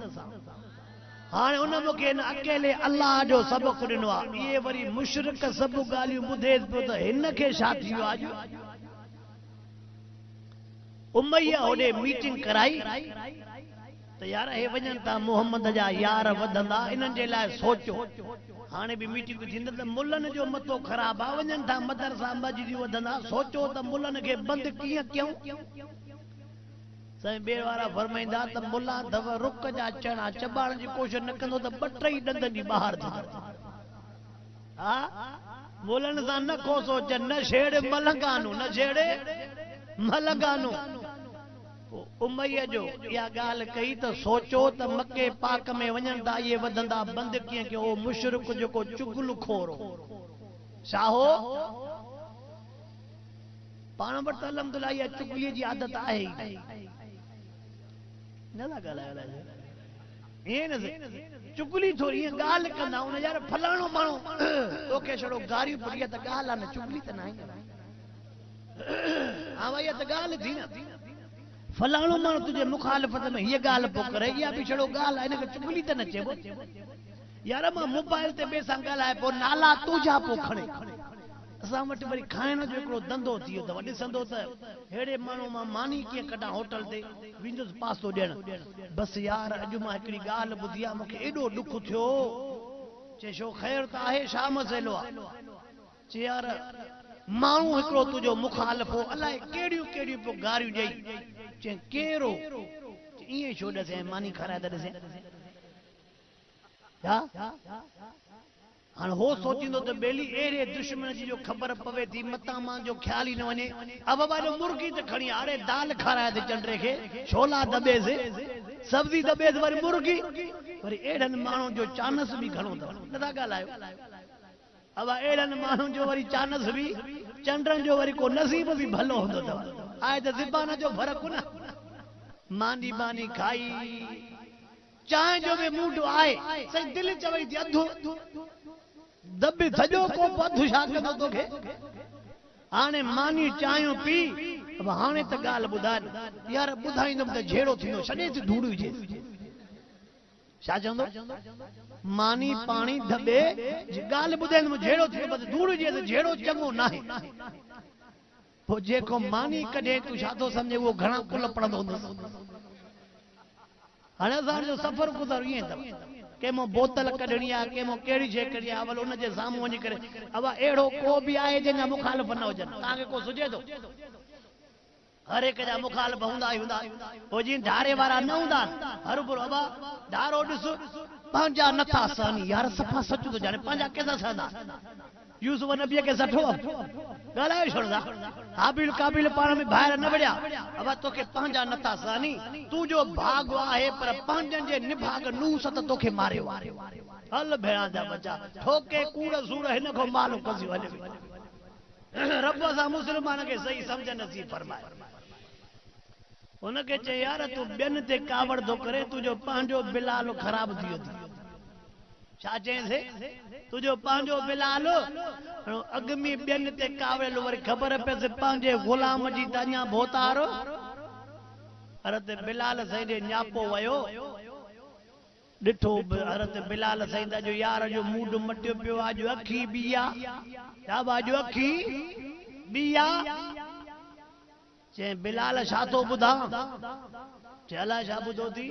हाने उन मुके न अकेले अल्लाह जो सबक दिनो आ ये वरी मुशरिक सब गालियूं बुधे तो त हिन के छा थियो आज उमैया होडे मीटिंग कराई त यार हे वजन ता मोहम्मद जा यार वधंदा इनन जे लाए सोचो हाने भी मीटिंग थींद त मुल्लन जो मतो खराब आ वजन था मदरसा मस्जिद वधंदा सोचो त मुल्लन के बंद किए क्यों साईं बेर वारा फरमाइंदा त मुल्ला दव रुक जा चणा चबाण जी कोशिश न कंदो त बटई दंद जी बाहर थी हा मुल्लन सा न को सोच न छेड़े मलंगानू न छेड़े मलंगानू उमैया जो या गाल कही तो सोचो त मक्के पाक में वजन ता ये वधंदा बंद किए के ओ मुशरिक जो को चुगल खोरो साहो पाण वट अल्हम्दुलिल्लाह ये चुगली जी आदत आहे न लगा लगा ये न चुगली थोड़ी गाल कंदा उन यार फलाणो मानो तो के छड़ो गारी बढ़िया त गाल आ न चुगली त नहीं हां भई त गाल थी न फलाणो मानो तुझे मुखालफत में ये गाल पो करे या भी छड़ो गाल है न चुगली त न चेबो यार मां मोबाइल ते बे सा गालाए पो नाला तुझा पो खणे असा वट वरी खाइण जो एकड़ो धंधो थियो त ॾिसंदो त हेड़े माण्हू मां मानी कीअं कढा होटल ते विंदुसि पासो ॾियण बस यार अॼु मां हिकिड़ी ॻाल्हि ॿुधी आहे मूंखे एॾो ॾुख थियो चे शो ख़ैर त आहे छा मसइलो आहे चे यार माण्हू हिकिड़ो तुंहिंजो मुखालिफ़ हो अलाए कहिड़ियूं कहिड़ियूं पोइ गारियूं ॾेई चे कहिड़ो ईअं छो ॾसे मानी खाराए त ॾसे हाणे हो सोचींदो त ॿेली अहिड़े दुश्मन जी जो ख़बर पवे थी मतां मां जो ख़्याल ई न वञे अब बाबा मुर्गी त खणी अरे दाल खाराए थी चंडे खे छोला दॿेसि सब्जी दॿेसि वरी मुर्गी वरी अहिड़नि माण्हुनि जो चानस बि घणो अथव नथा ॻाल्हायो अब अहिड़नि माण्हुनि जो वरी चानस बि चंडनि जो वरी को नसीब बि भलो हूंदो अथव आहे त ज़बान जो फ़र्क़ु न मानी मानी खाई चांहि जो बि मूड आहे सही दिलि चवई थी अधु दॿी सॼो कोप अधु छा कंदो तोखे हाणे मानी चांहियूं पी अब हाणे त ॻाल्हि ॿुधाए यार ॿुधाईंदुमि त झेड़ो थींदो छॾे थी धूड़ हुजे छा चवंदो मानी पाणी दॿे ॻाल्हि ॿुधाईंदुमि झेड़ो थींदो बसि धूड़ हुजे त झेड़ो चङो नाहे पोइ जेको मानी कढे तूं छा थो सम्झे उहो घणा कुल पढ़ंदो हूंदुसि हाणे असांजो सफ़र गुज़र ईअं अथव कंहिंमो बोतल कढणी आहे कंहिंमो कहिड़ी शइ कढणी आहे अवल उनजे साम्हूं वञी करे अब अहिड़ो को बि आहे जंहिंजा मुखालिफ़ न हुजनि तव्हांखे को सुझे थो हर एक जा मुखालिफ़ हूंदा ई हूंदा पोइ जीअं धारे वारा न हूंदा हर बुरो अब धारो ॾिस पंहिंजा नथा सहनी यार सफ़ा सच थो ॼाणे पंहिंजा केतिरा सहंदा यूसुफ नबीअ खे सठो ॻाल्हाए छॾंदा हाबिल काबिल पाण में ॿाहिरि न विढ़िया अब तोखे पंहिंजा नथा सहनी तुंहिंजो भाग आहे पर पंहिंजनि जे निभाग नूस त तोखे मारियो हल भेणा जा बचा ठोके कूड़ सूड़ हिन खां मालूम कसी हले रब सां मुस्लमान खे सही सम्झ नसीब फरमाए उनखे चए यार तूं ॿियनि ते कावड़ थो करे तुंहिंजो पंहिंजो बिलाल ख़राब थी वियो छा चएसि तुंहिंजो पंहिंजो बिलाल अॻ में ॿियनि ते कावड़ियल वरी ख़बर पएसि पंहिंजे ग़ुलाम जी त अञा भोतार हरत बिलाल साईं ॾे न्यापो वियो ॾिठो हरत बिलाल साईं त जो यार जो मूड मटियो पियो आहे जो अखी बिया छा बाजो अखी बिया चए बिलाल छा थो ॿुधां चए अलाए छा ॿुधो थी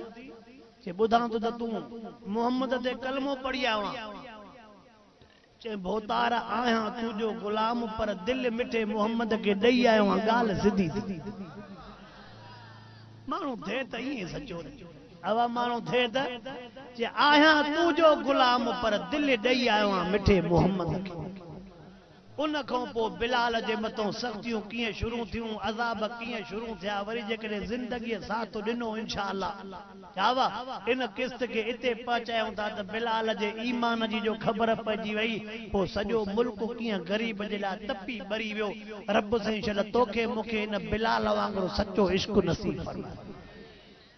चे ॿुधां थो त तूं मोहम्मद ते कलमो पढ़ी आयो चे भोतार आहियां तुंहिंजो ग़ुलाम पर दिलि मिठे मोहम्मद खे ॾेई आयो आहियां ॻाल्हि सिधी माण्हू थिए त ईअं सचो अवा माण्हू थिए त चे आहियां तुंहिंजो ग़ुलाम पर दिलि ॾेई आयो आहियां मिठे मोहम्मद खे उन खां पोइ बिलाल जे मथां सख़्तियूं कीअं शुरू थियूं अज़ाब कीअं शुरू थिया वरी जेकॾहिं ज़िंदगीअ साथ ॾिनो इंशा अल्लाह चावा इन किस्त खे इते पहुचायूं था त बिलाल जे ईमान जी जो ख़बर पइजी वई पोइ सॼो मुल्क कीअं ग़रीब जे लाइ तपी ॿरी वियो रब साईं छल तोखे मूंखे इन बिलाल वांगुरु सचो इश्क नसीब फरमाए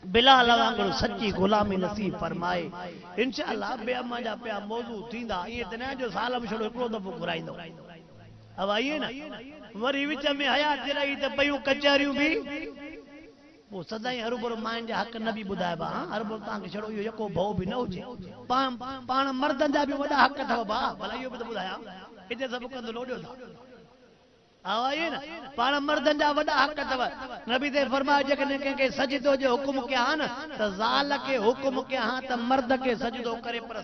बिलाल वांगुरु सची ग़ुलामी नसीब फरमाए इंशा अल्लाह ॿिया मुंहिंजा पिया मौज़ू थींदा ईअं त न जो साल में छड़ो हिकिड़ो दफ़ो घुराईंदो अब आइए ना वरी विच में हयात रही त पयूं कचहरियूं बि वो सदाई हर भरो मान जा हक न बि ॿुधाइबा हर भरो तव्हांखे छड़ो इहो यको भउ बि न हुजे पाण मर्दनि जा बि वॾा हक़ अथव भा भला इहो बि त ॿुधायां हिते सभु कंदो लोॾियो था आइए ना पाण मर्दनि जा वॾा हक़ अथव नबी ते फरमायो जेकॾहिं कंहिंखे सजदो जो हुकुम कया न त ज़ाल खे हुकुम कया त मर्द खे सजदो करे पर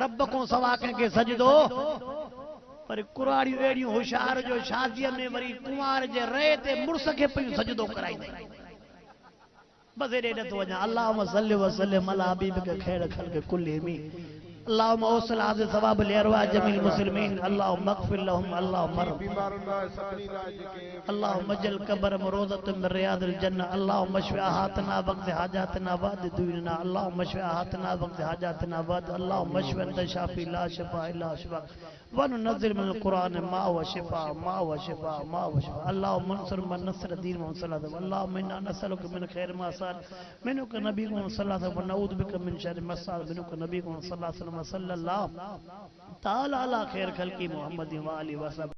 रब खां सवा कंहिंखे सजदो पर कुराड़ियूं अहिड़ियूं होशियार जो शादीअ में वरी कुंवार जे रहे ते मुड़ुस खे पियूं सजदो कराईंदा बस एॾे नथो वञा अल्लाहुम्मा सल्लि व सल्लिम अला हबीबिका खैर खल्क़ि कुल्लिहिम अल्लाहुम्मा औसल हाज़िर सवाब लिअरवाह जमील मुस्लिमीन अल्लाहुम्मा अग़फिर लहुम अल्लाहुम्मा अजल कब्र रोज़तन मिन रियादिल जन्नह अल्लाहुम्मा अशफि आहातना वक़्त हाजातना वअद दुइना अल्लाहुम्मा अशफि आहातना वक़्त हाजातना वअद अल्लाहुम्मा अशफि अंत शाफी ला शिफा इल्ला शिफा وننزل من القرآن ما هو شفاء ما هو شفاء ما هو شفاء اللهم انصر من نصر الدين وصلاة اللهم إنا نسألك من خير ما صار منك نبيك صلاة ونعوذ بك من شر ما صار منك نبيك صلى الله عليه وسلم صلى الله تعالى على خير خلق محمد وآله وسلم